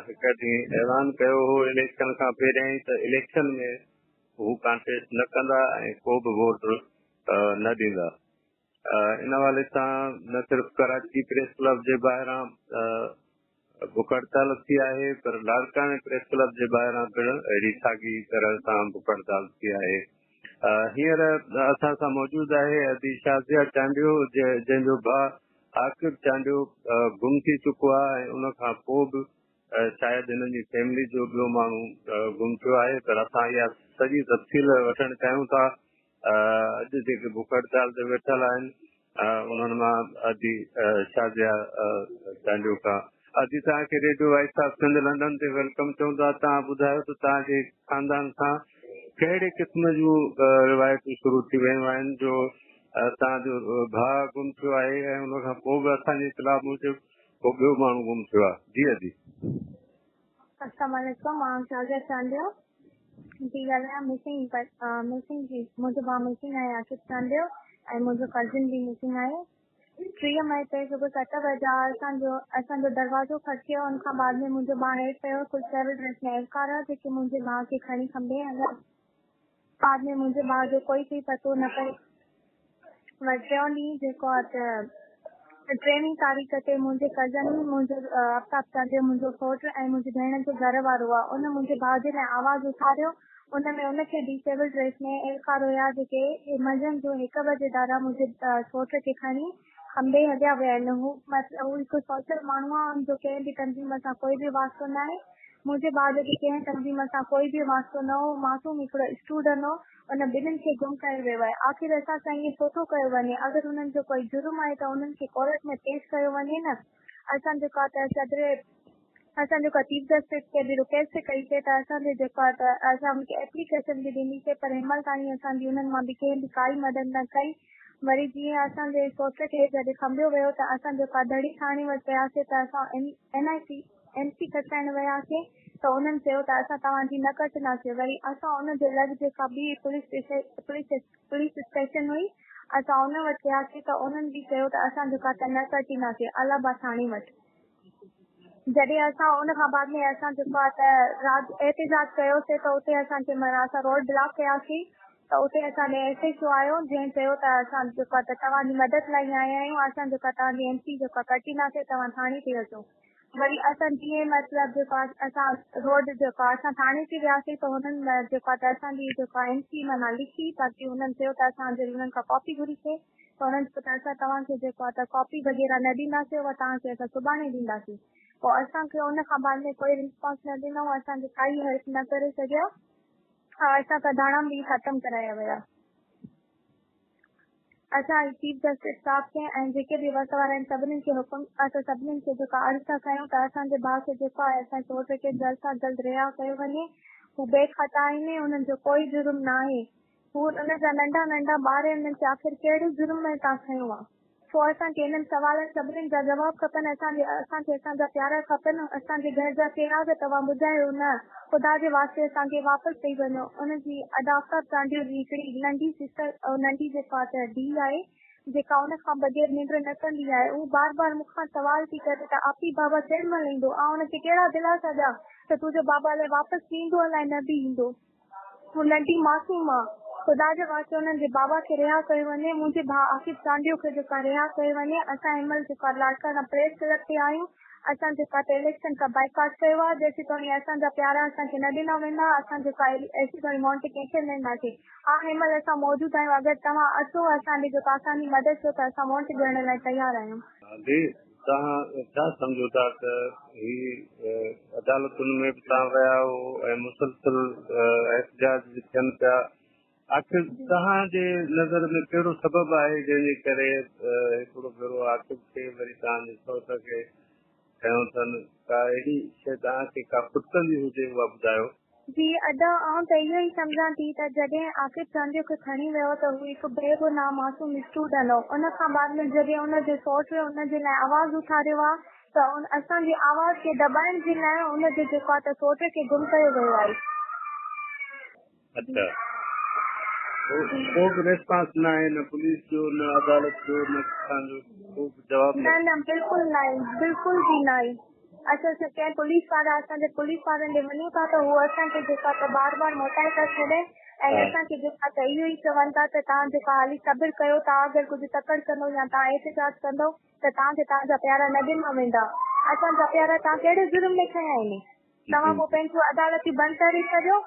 हिकु ॾींहुं ऐलान कयो हो इलेक्शन खां पहिरियां ई त इलेक्शन में हू कांटेस्ट न कंदा ऐं को बि वोट न ॾींदा। इन हवाले सां न सिर्फ़ कराची प्रेस क्लब जे ॿाहिरां बुख हड़ताल थी आहे, पर लाड़काने प्रेस क्लब जे ॿाहिरां पिणु अहिड़ी साॻी तरह सां बुख हड़ताल थी आहे। हींअर असां सां मौजूदु आहे अदी शाज़िया चांडियो, जंहिंजो भाउ आकिब चांडियो गुम थी चुको आहे ऐं उन खां पोइ बि शायदि हिननि जी फैमिली जो ॿियो माण्हू गुम थियो आहे, पर असां इहा सॼी तफ़सील वठणु चाहियूं था। अॼु जेके बुख हड़ताल ते वेठल आहिनि उन्हनि मां अदी शाज़िया चांडियो खां। अॼु तव्हांखे radio voice of Sindh London ते वेलकम चऊं था। तव्हां ॿुधायो त तव्हांजे खानदान खां कहिड़े क़िस्म जूं रिवायतूं शुरू थी वियूं आहिनि जो तव्हांजो भाउ गुम थियो आहे ऐं उन खां पोइ बि असांजे इतलाह मूजिबि को ॿियो माण्हू गुम थियो आहे? जी अदी। अस्सलाम वालेकुम, मां शाज़िया चांडियो थी ॻाल्हायां। मिसिंग जी मुंहिंजो भाउ मिसिंग आहे आकिब चांडियो ऐं मुंहिंजो कज़िन बि मिसिंग आहे। 3 मई ते सुबुह 7 बजे असांजो दरवाज़ो खटकियो। उन खां बाद में मुंहिंजो भाउ हेठि पियो। कुझु ज़रूर ड्रेस में एहकार जेके मुंहिंजे भाउ खे खणी खंभे हलिया। बाद में मुंहिंजे भाउ जो कोई बि पतो न पियो। वरी टियों ॾींहुं जेको आहे त टेवीह तारीख़ ते मुंहिंजे कज़न मुंहिंजो आफ्ताब चांदे मुंहिंजो सौट ऐं मुंहिंजी भेण जो घर वारो आहे उन मुंहिंजे भाउ जे लाइ आवाज़ उथारियो उन में उनखे डिसेबल ड्रेस में एलकार हुया जेके मंझंदि जो 1 बजे दारा मुंहिंजे सौट खे खणी खंबे हलिया विया आहिनि। हू हिकु सोशल माण्हू आहे जो कंहिं बि तंज़ीम सां कोई बि वास्तो न आहे। मुंहिंजे भाउ जो बि कंहिं तंज़ीम सां कोई बि वास्तो न हो। मासूम हिकिड़ो स्टूडेंट हो। उन ॿिन्हिनि खे गुम कयो वियो आहे। आख़िर असां सां ईअं छो थो कयो वञे? अगरि उन्हनि जो कोई जुर्म आहे त उन्हनि खे कोर्ट में पेश कयो वञे न। असां जेको आहे चीफ जस्टिस खे बि रिक्वेस्ट कईसीं त असांजे जेको आहे त असां उनखे एप्लीकेशन बि ॾिनीसीं पर हिनमहिल ताईं असांजी उन्हनि मां बि कंहिं बि काई मदद न कई। वरी जीअं असांजे सोट खे जॾहिं खंबियो वियो त असां जेको आहे दड़ी थाणे वटि वियासीं त असां NIC कटाइण वियासीं त उन्हनि चयो त असां तव्हांजी न कटंदासीं। वरी असां उनजे लॻ जेका ॿी पुलिस स्टेशन हुई असां उन वटि वियासीं त उन्हनि बि चयो त असां जेका त न कटींदासीं अलाहाबाद थाणे वटि। जॾहिं असां उन खां बाद में असां जेको आहे त एहतिजाज कयोसीं त उते असांखे असां रोड ब्लॉक कयासीं त उते असांजे SHO आयो जंहिं चयो त असां जेको आहे त तव्हांजी मदद लाइ आया आहियूं। असां जेको आहे तव्हांजी MC जेको आहे कटींदासीं तव्हां थाणे ते अचो। वरी असां जीअं मतिलबु जेको आहे असां रोड जेको आहे असां थाणे ते वियासीं त हुननि जेको आहे त असांजी जेको आहे MC माना लिखी ताकी हुननि चयो त असां जॾहिं हुननि खां कॉपी घुरीसीं त हुननि चयो त असां तव्हांखे जेको आहे त कॉपी वग़ैरह न ॾींदासीं उहा तव्हांखे असां सुभाणे ॾींदासीं। पोइ असांखे उन खां बाद में कोई रिस्पॉन्स न ॾिनो। असांखे काई हेल्प न करे सघिया। असां त धाणा बि ख़तमु कराया विया। असां चीफ जस्टिस साहब खे ऐं जेके बि वस वारा आहिनि सभिनीनि खे हुकुम असां सभिनीनि खे जेका अर्ज़ था कयूं त असांजे भाउ खे जेको आहे असांजे सौट खे जल्द सां जल्द रिहा कयो वञे। हू बेख़ता आहिनि। हुननि जो कोई जुर्म न आहे। हू उनजा नंढा नंढा ॿार हुननि खे आख़िर कहिड़े जुर्म में तव्हां खयो आहे? पोइ असांखे हिननि सवालनि सभिनीनि जा जवाब खपनि। असांखे असांजा प्यारा खपनि। असांजे घर जा कहिड़ा बि तव्हां ॿुधायो न ख़ुदा जे वास्ते असांखे वापसि ॾेई वञो। उनजी अदाफ़ा चांडियूं हिकिड़ी नंढी सिस्टर नंढी जेका आहे धीउ आहे जेका उन खां बग़ैर निंड न कंदी आहे। उहो बार बार मूंखां सवाल थी करे त आपी बाबा केॾी महिल ईंदो? हुनखे कहिड़ा दिलासा ॾियां त तुंहिंजो बाबा लाइ वापसि ईंदो अलाए न बि ईंदो। हू नंढी मासूम आहे। ख़ुदा जे वास्ते हुननि जे बाबा खे रिहा कयो वञे। मुंहिंजे भाउ आकिब चांडियो खे जेका रिहा कयो वञे। असां हिन महिल जेका लाड़काना प्रेस क्लब ते आहियूं। असां जेका त इलेक्शन का बाइकाट कयो आहे। जेसी ताईं असांजा प्यारा असांखे न ॾिना वेंदा असां जेका ऐसी ताईं अमाउंट कंहिंखे न ॾींदासीं। हा हिन महिल असां मौजूदु आहियूं। अगरि तव्हां अचो असांजी जेका असांजी मदद कयो त असां अमाउंट ॾियण लाइ तयारु आहियूं। तव्हां छा सम्झो था त ही अदालतुनि में बि तव्हां विया हो ऐं मुसलसल एहतजाज बि थियनि पिया। आख़िर तव्हांजे नज़र में कहिड़ो सबबु आहे जंहिंजे करे हिकिड़ो भेरो आकिब खे वरी तव्हांजे सौट खे खयों अथनि? का अहिड़ी शइ तव्हांखे का खुटकंदी हुजे उहा ॿुधायो। जी अदा आउं त इहो ई सम्झां थी त जॾहिं आकिब चांडियो खे खणी वियो त हू हिकु बेगुनाह मासूम स्टूडेंट हो। उन खां बाद में जॾहिं उनजे सौट उनजे लाइ आवाज़ उथारियो आहे त असांजी आवाज़ खे दॿाइण जे लाइ उनजे जेको आहे त सौट खे गुम कयो वियो आहे। अच्छा, को बि रिस्पॉन्स न आहे न पुलिस जो न अदालत जो न तव्हांजो को बि जवाब? न बिल्कुलु न आहे। बिल्कुलु बि न आहे। असां कंहिं पुलिस वारा असांजे पुलिस वारनि ॾे वञूं था त उहो असांखे जेका त बार बार मोटाए था छॾे ऐं असांखे जेका त इहो ई चवनि था त तव्हां जेका हाली सब्र कयो। तव्हां अगरि कुझु तकड़ कंदो या तव्हां एहतिजाज कंदो त तव्हांखे तव्हांजा प्यारा न ॾिना वेंदा। असांजा प्यारा तव्हां कहिड़े जुर्म में खया आहिनि? तव्हां पोइ पंहिंजो अदालती बंदि करे छॾियो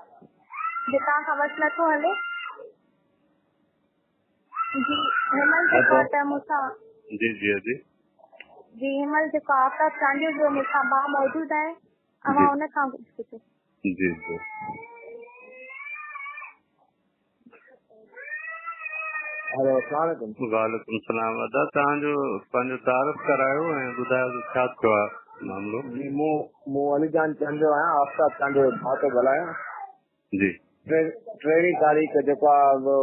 जे तव्हां खां बसि नथो हले। जी हिनमहिल जेको आहे त मूंसां जी हिनमहिल जेको आफ्ताब चांडियो जो मूंसां भाउ मौजूदु आहे। अवां हुन खां पुछो। जी हेलो अस्सलाम वालेकुम। वालेकुम सलाम। अदा तव्हांजो पंहिंजो तारफ़ करायो ऐं ॿुधायो त छा थियो आहे मामलो? जी मूं अलीजान चांडियो आहियां। आफ्ताब चांडियो भाउ थो ॻाल्हायां। जी 23 तारीख़ जेको आहे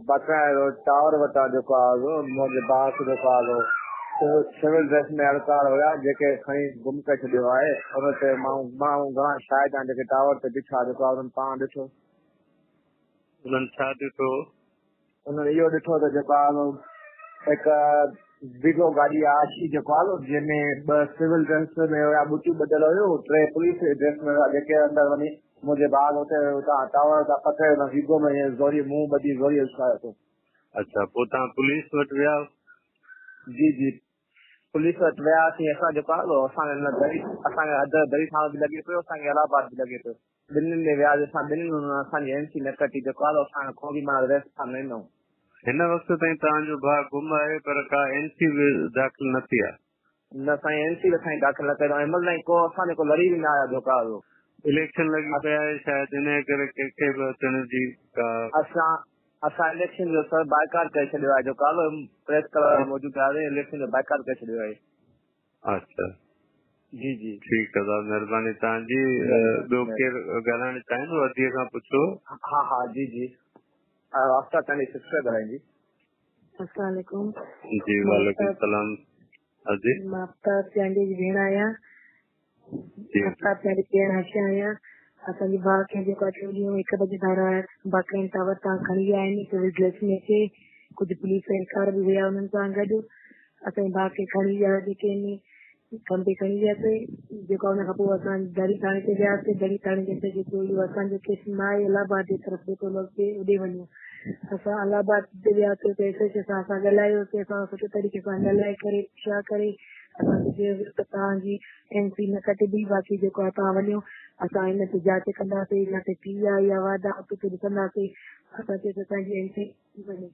बकाया टावर वटां जेको आहे मुंहिंजे भाउ खे जेको आहे सिविल ड्रेस में अलकार हुया जेके खणी गुम करे छॾियो आहे। हुन ते माण्हू घणा शायदि आहिनि जेके टावर ते ॾिठा जेको आहे हुननि पाण ॾिठो। हुननि छा ॾिठो? हुननि इहो ॾिठो त जेको आहे हिकु बिगो गाॾी आहे आशी जेको आहे जंहिंमें 2 सिविल ड्रेस में हुया बुटियूं ॿधियल हुयूं। 3 पुलिस ड्रेस में हुया जेके अंदरि वञी मुंहिंजे भाउ हुते टावर तां पकड़े विगो में ज़ोरी मुंहुं ॿधी ज़ोरी उछायो थो। अच्छा, पोइ तव्हां पुलिस वटि विया? जी पुलिस वटि वियासीं असां जेको आहे असांखे हद दरी थाणो बि लॻे पियो, असांखे इलाहाबाद बि लॻे पियो, ॿिन्हिनि में वियासीं असां, ॿिन्हिनि असांजी एनसी न कटी, जेको आहे असांखे को बि मां रेस्ट सां न ॾिनऊं। हिन वक़्त ताईं तव्हांजो भाउ गुम आहे पर का एनसी बि दाख़िल न थी आहे? न साईं, एनसी बि असांजी दाख़िल न कयो, हिन ताईं को असां जेको लड़ी बि न आया जेको आहे। इलेक्शन लॻी पिया आहे शायदि इन करे कंहिंखे बि अचण जी असां इलेक्शन जो सर बाइकाट करे छॾियो आहे, जेको आहे प्रेस क्लब मौजूदु आहे, इलेक्शन जो बाइकाट करे छॾियो आहे। अच्छा जी जी ठीकु आहे, महिरबानी तव्हांजी। ॿियो केरु ॻाल्हाइण चाहींदो? अधीअ खां पुछो। हा हा जी जी आफ्टर तव्हांजी सिस्टर ॻाल्हाईंदी। अस्सलाम वालेकुम। जी वालेकुम सलाम। जी मां आफ्ताब चांडी जी भेण आहियां। आफ्ताब चांडी भेण हर्षा आहियां। असांजे भाउ खे जेको आहे 1 बजे धारा बाक़ाइदा टावर तां खणी विया आहिनि, सिविल ड्रेस में अचे, कुझु पुलिस एहकार बि हुया हुननि सां गॾु। असांजे भाउ खे खणी विया जेके खंबे खणी वियासीं, जेको हुन खां पोइ असां दरी थाणे ते वियासीं। दरी थाणे जे जेको इहो असांजो केस न आहे इलाहाबाद जी तरफ़ जेको लॻे होॾे वञो। असां इलाहाबाद ते वियासीं, एसएच सां असां ॻाल्हायोसीं, असां सुठे तरीक़े सां ॻाल्हाए करे छा करे असांखे तव्हांजी एनसी न कटिबी, बाक़ी जेको आहे तव्हां वञो, असां हिन ते जांच कंदासीं, हिन ते थी आहे या वादा उते ॾिसंदासीं, असांखे असांजी एनसी वञे।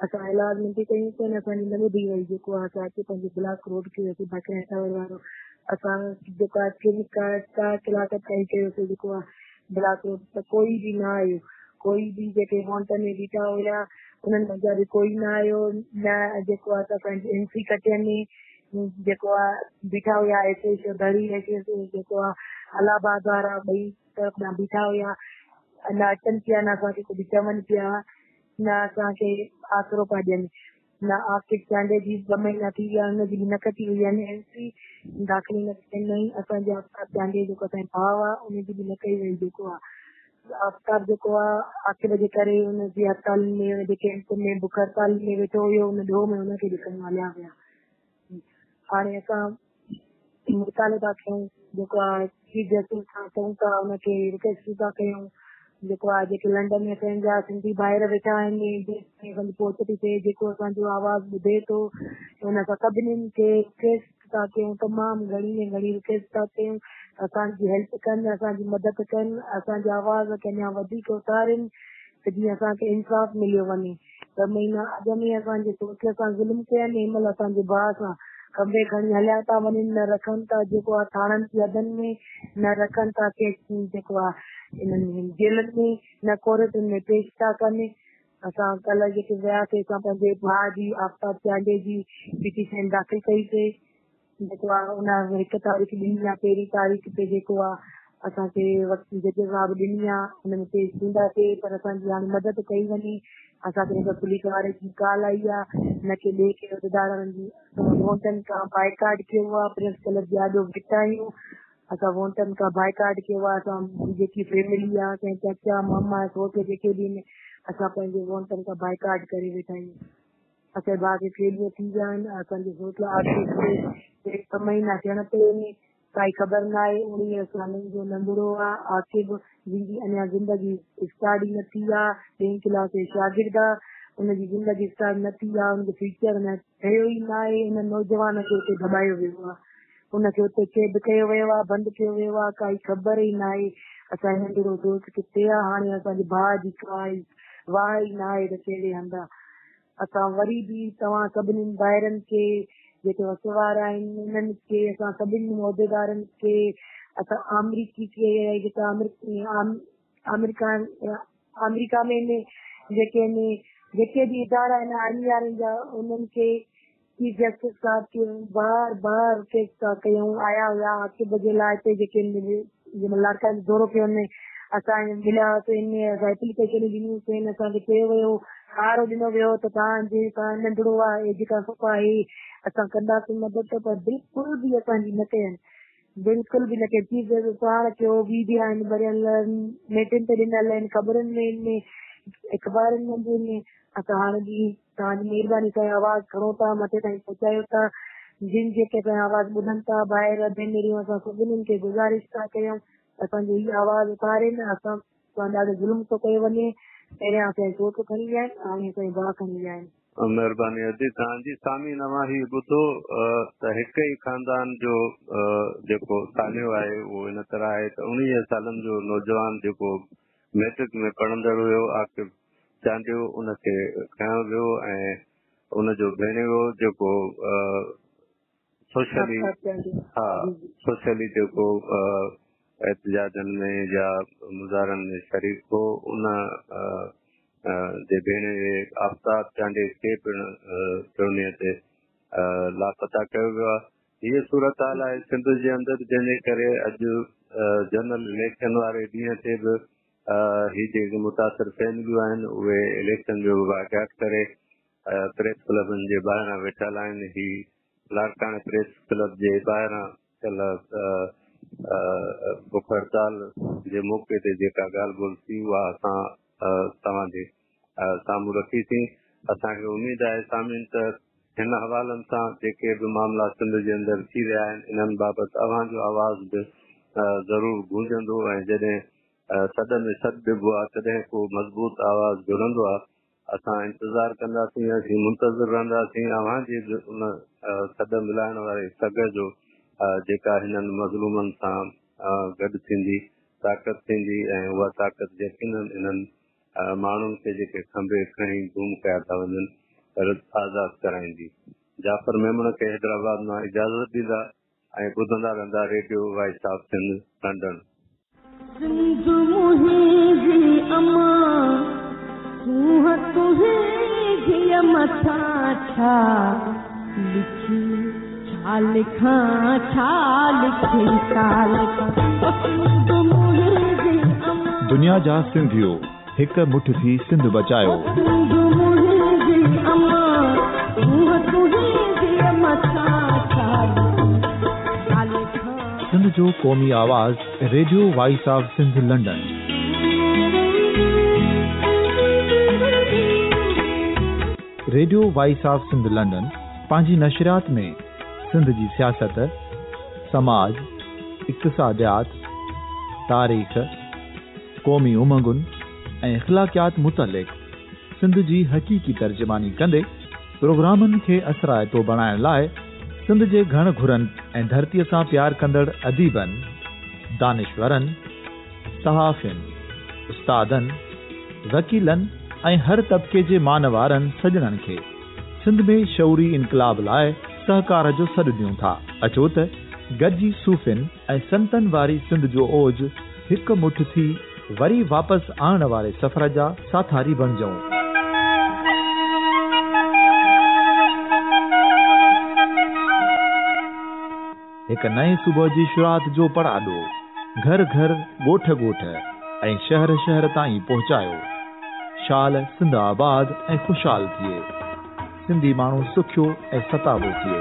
असां इलाज वेनती कयूं पर असांजी न ॿुधी वई, जेको आहे असांखे पंहिंजे ब्लॉक रोड खे बाक़ाइदा टावर वारो असां जेको आहे कलाक ताईं कयोसीं, जेको आहे ब्लॉक रोड त कोई बि न आयो, कोई बि जेके वॉन्ट में बीठा हुया उन्हनि मज़ा बि कोई न आयो, न जेको आहे असांजी एनसी कटियनि जेको आहे बीठा हुया एसएच दरी एसएच जेको आहे इलाहाबाद वारा ॿई तरफ़ न बीठा हुया, न अचनि पिया, न असांखे कुझु चवनि पिया, न असांखे आसरो पिया ॾियनि। न आकिब चांडे जी 2 महीना थी विया, हुनजी बि न कटी वई आहे एनसी, दाख़िल न कई। असांजे आफ्ताब चांडे जेको असांजो भाउ आहे उनजी बि न कई वई, जेको आहे आफ्ताब जेको आहे आकिब जे करे हुनजी हड़ताल में जेके में बुख हड़ताल में वेठो हुयो, हुन ॾोह में हुनखे ॾिसण हलिया विया। हाणे असां मुतालिबा कयूं, जेको आहे चीफ जस्टिस खां चऊं था, हुनखे रिक्वेस्ट था कयूं, जेको आहे जेके लंडन में पंहिंजा सिंधी ॿाहिरि वेठा आहिनि, पहुच थी थिए, जेको असांजो आवाज़ ॿुधे थो, हुन सां सभिनीनि खे रिक्वेस्ट था कयूं, तमामु घणी में घणी रिक्वेस्ट था कयूं, असांजी हेल्प कनि, असांजी मदद कनि, असांजी आवाज़ खे अञा वधीक उतारनि त जीअं असांखे इंसाफ़ मिलियो वञे। 2 महीना अॻु में असांजे सोच सां ज़ुल्म कया आहिनि, हिन महिल असांजे भाउ सां खंबे खणी हलिया था वञनि, न रखनि था जेको आहे थाणनि जी हदनि में, न रखनि था जेको आहे इन्हनि जेलनि में, न कोर्टुनि में पेश था कनि। असां कल्ह जेके वियासीं, असां पंहिंजे भाउ जी आफ्ताब चांडे जी पिटीशन दाख़िल कईसीं, जेको आहे उन 1 तारीख़ ॾिनी आहे, 1 तारीख़ ते जेको आहे असांखे वक़्तु जेके साहब ॾिनी आहे हुनमें पेश थींदासीं, पर असांजी हाणे मदद कई वञे। असांखे पुलिस वारे जी कॉल आई आहे, न की ॿिए के उहिदेदारनि जी, वोटनि खां बाइकाट कयो आहे, प्रेस क्लब जे ॾाढो घटि आहियूं, असां वोटनि खां बाइकाट कयो आहे। असां जेकी फैमिली आहे, कंहिं चाचा मामा सोट जेके बि आहिनि, असां पंहिंजे वोटनि खां बाइकाट करे वेठा आहियूं। असांजे भाउ खे फेलियो थी विया आहिनि, असांजे सोट 1 महीना थियण ते काई ख़बर न आहे। 19 सालनि जो नंढड़ो आहे आकिब, जंहिंजी अञा ज़िंदगी स्टार्ट ई न थी आहे, 10वीं क्लास जो शागिर्द आहे, हुनजी ज़िंदगी स्टार्ट न थी आहे, हुनजो फ्यूचर न ठहियो ई न आहे। हुन नौजवान खे हुते दॿायो वियो आहे, हुनखे हुते कैद कयो वियो आहे, बंदि कयो वियो आहे, काई ख़बर ई न आहे असांजो नंढड़ो दोस्त किथे आहे। हाणे असांजे भाउ जी काई वाह ई न आहे त कहिड़े हंधा। असां वरी बि तव्हां सभिनीनि ॿाहिरनि खे जेके वसवार आहिनि उन्हनि खे, असां सभिनी उहिदेदारनि खे, असां अमरीकी खे, जेका अमेरिका में जेके बि इदारा आहिनि आर्मी वारनि जा, उन्हनि खे चीफ जस्टिस साहब खे बार बार रिक्वेस्ट था कयूं। आया हुया आकिब जे लाइ हिते जेके इलाइक़े जो दौरो कयो, असां मिलियासीं, एप्लीकेशन ॾिनियूं, असांखे चयो वियो, सहारो ॾिनो वियो त तव्हांजे नंढड़ो आहे, जेका सुख आहे असां कंदासीं मदद, पर बिल्कुलु बि असांजी न कयनि, बिल्कुलु बि न कयनि। चीफ जस्टिस पाण कयो, बि आहिनि भरियल, नेटनि ते ॾिनल आहिनि, ख़बरुनि में, अख़बारुनि में। असां हाणे बि तव्हांजी महिरबानी सां आवाज़ खणो था, मथे ताईं पहुचायो था, जिन जेके असांजी आवाज़ ॿुधनि था ॿाहिरि भेनरियूं, असां सभिनीनि खे गुज़ारिश था कयूं असांजी हीअ आवाज़ उतारनि। असां ॾाढो ज़ुल्म थो कयो वञे, पहिरियां असांजे सोच खणी विया आहिनि, हाणे असांजे भाउ खणी विया आहिनि। महिरबानी अदी तव्हांजी। सामी नवां ही ॿुधो त हिक ई खानदान जो जेको सालियो आहे उहो इन तरह आहे त 19 सालनि जो नौजवान जेको मैट्रिक में पढ़ंदड़ हुयो आकिब चांडियो उनखे खयो वियो ऐं उनजो भेणियो जेको सोशली जेको एहतजाजनि में या मुज़ाहरनि में शरीक हो उन जे भेणे आफ़ताब चांडे खे पिणु चोरीअ ते लापता कयो वियो आहे। हीअ सूरत हाल आहे सिंध जे अंदरि जंहिंजे करे अॼु जनरल इलेक्शन वारे ॾींहं ते बि ही जेके मुतासिर फैमिलियूं आहिनि उहे इलेक्शन जो बाइकाट करे प्रेस क्लबनि जे ॿाहिरां वेठल आहिनि। ही लाड़काणे प्रेस क्लब जे ॿाहिरां कल बुख हड़ताल जे मौक़े ते जेका ॻाल्हि ॿोल थी उहा असां तव्हांजे साम्हूं रखीसीं। असांखे उमेद आहे सामिन त हिन हवालनि सां जेके बि मामला सिंध जे अंदरि थी रहिया आहिनि इन्हनि बाबति अव्हां जो आवाज़ बि ज़रूरु गूंजंदो ऐं जॾहिं सद में सद ॾिबो आहे तॾहिं को मज़बूत आवाज़ जुड़ंदो आहे। असां इंतज़ारु कंदासीं असीं मुंतज़िर रहंदासीं अव्हां जे उन सद मिलाइण वारे सघ जो जेका हिननि मज़लूमनि सां गॾु थींदी ताक़त थींदी ऐं उहा ताक़त यकीनन इन्हनि माण्हुनि खे जेके खंबे खणी गुम कया था वञनि आज़ादु कराईंदी। जाफ़र मेमण खे हैदराबाद मां इजाज़त ॾींदा ऐं ॿुधंदा रहंदा radio voice of Sindh London. Sindh मुंहिंजी अमां सूंह तुंहिंजी मथां छा लिखी छा लिखां छा लिखी साल सिंध मुंहिंजी अमां। दुनिया जा सिंधियो हिक मुठ थी सिंध बचायो। सिंध मुंहिंजी अमां सूंह तुंहिंजी मथां छा लिखां। सिंध जो क़ौमी आवाज़ radio voice of Sindh London. Radio voice of Sindh London पंहिंजी नशरियात में सिंध जी सियासत, समाज, इक़्तिसादियात, तारीख़, क़ौमी उमंगुनि ऐं इख़्लाक़ियात मुतलिक़ सिंध जी हक़ीक़ी तर्जुमानी कंदे प्रोग्रामनि खे असराइतो बणाइण लाइ सिंध जे घण घुरनि ऐं धरतीअ सां प्यार कंदड़ अदीबनि, दानिश्वरनि, सहाफ़ियुनि, उस्तादनि, वकीलनि ऐं हर तबिके जे मानवारनि सजणनि खे सिंध में शऊरी इनकलाब लाइ सहकार जो सॾु ॾियूं था। अचो त गॾिजी सूफ़ियुनि ऐं संतनि वारी सिंध जो ओज हिकु मुठ थी वरी वापसि आणण वारे सफ़र जा साथारी बणिजऊं। हिकु नए सुबुह जी शुरूआत जो पड़ाॾो घर घर ॻोठ ॻोठ ऐं शहर शहर ताईं पहुचायो। शाल सिंध आबाद ऐं ख़ुशहाल थिए, सिंधी माण्हू सुखियो ऐं सताबो थिए।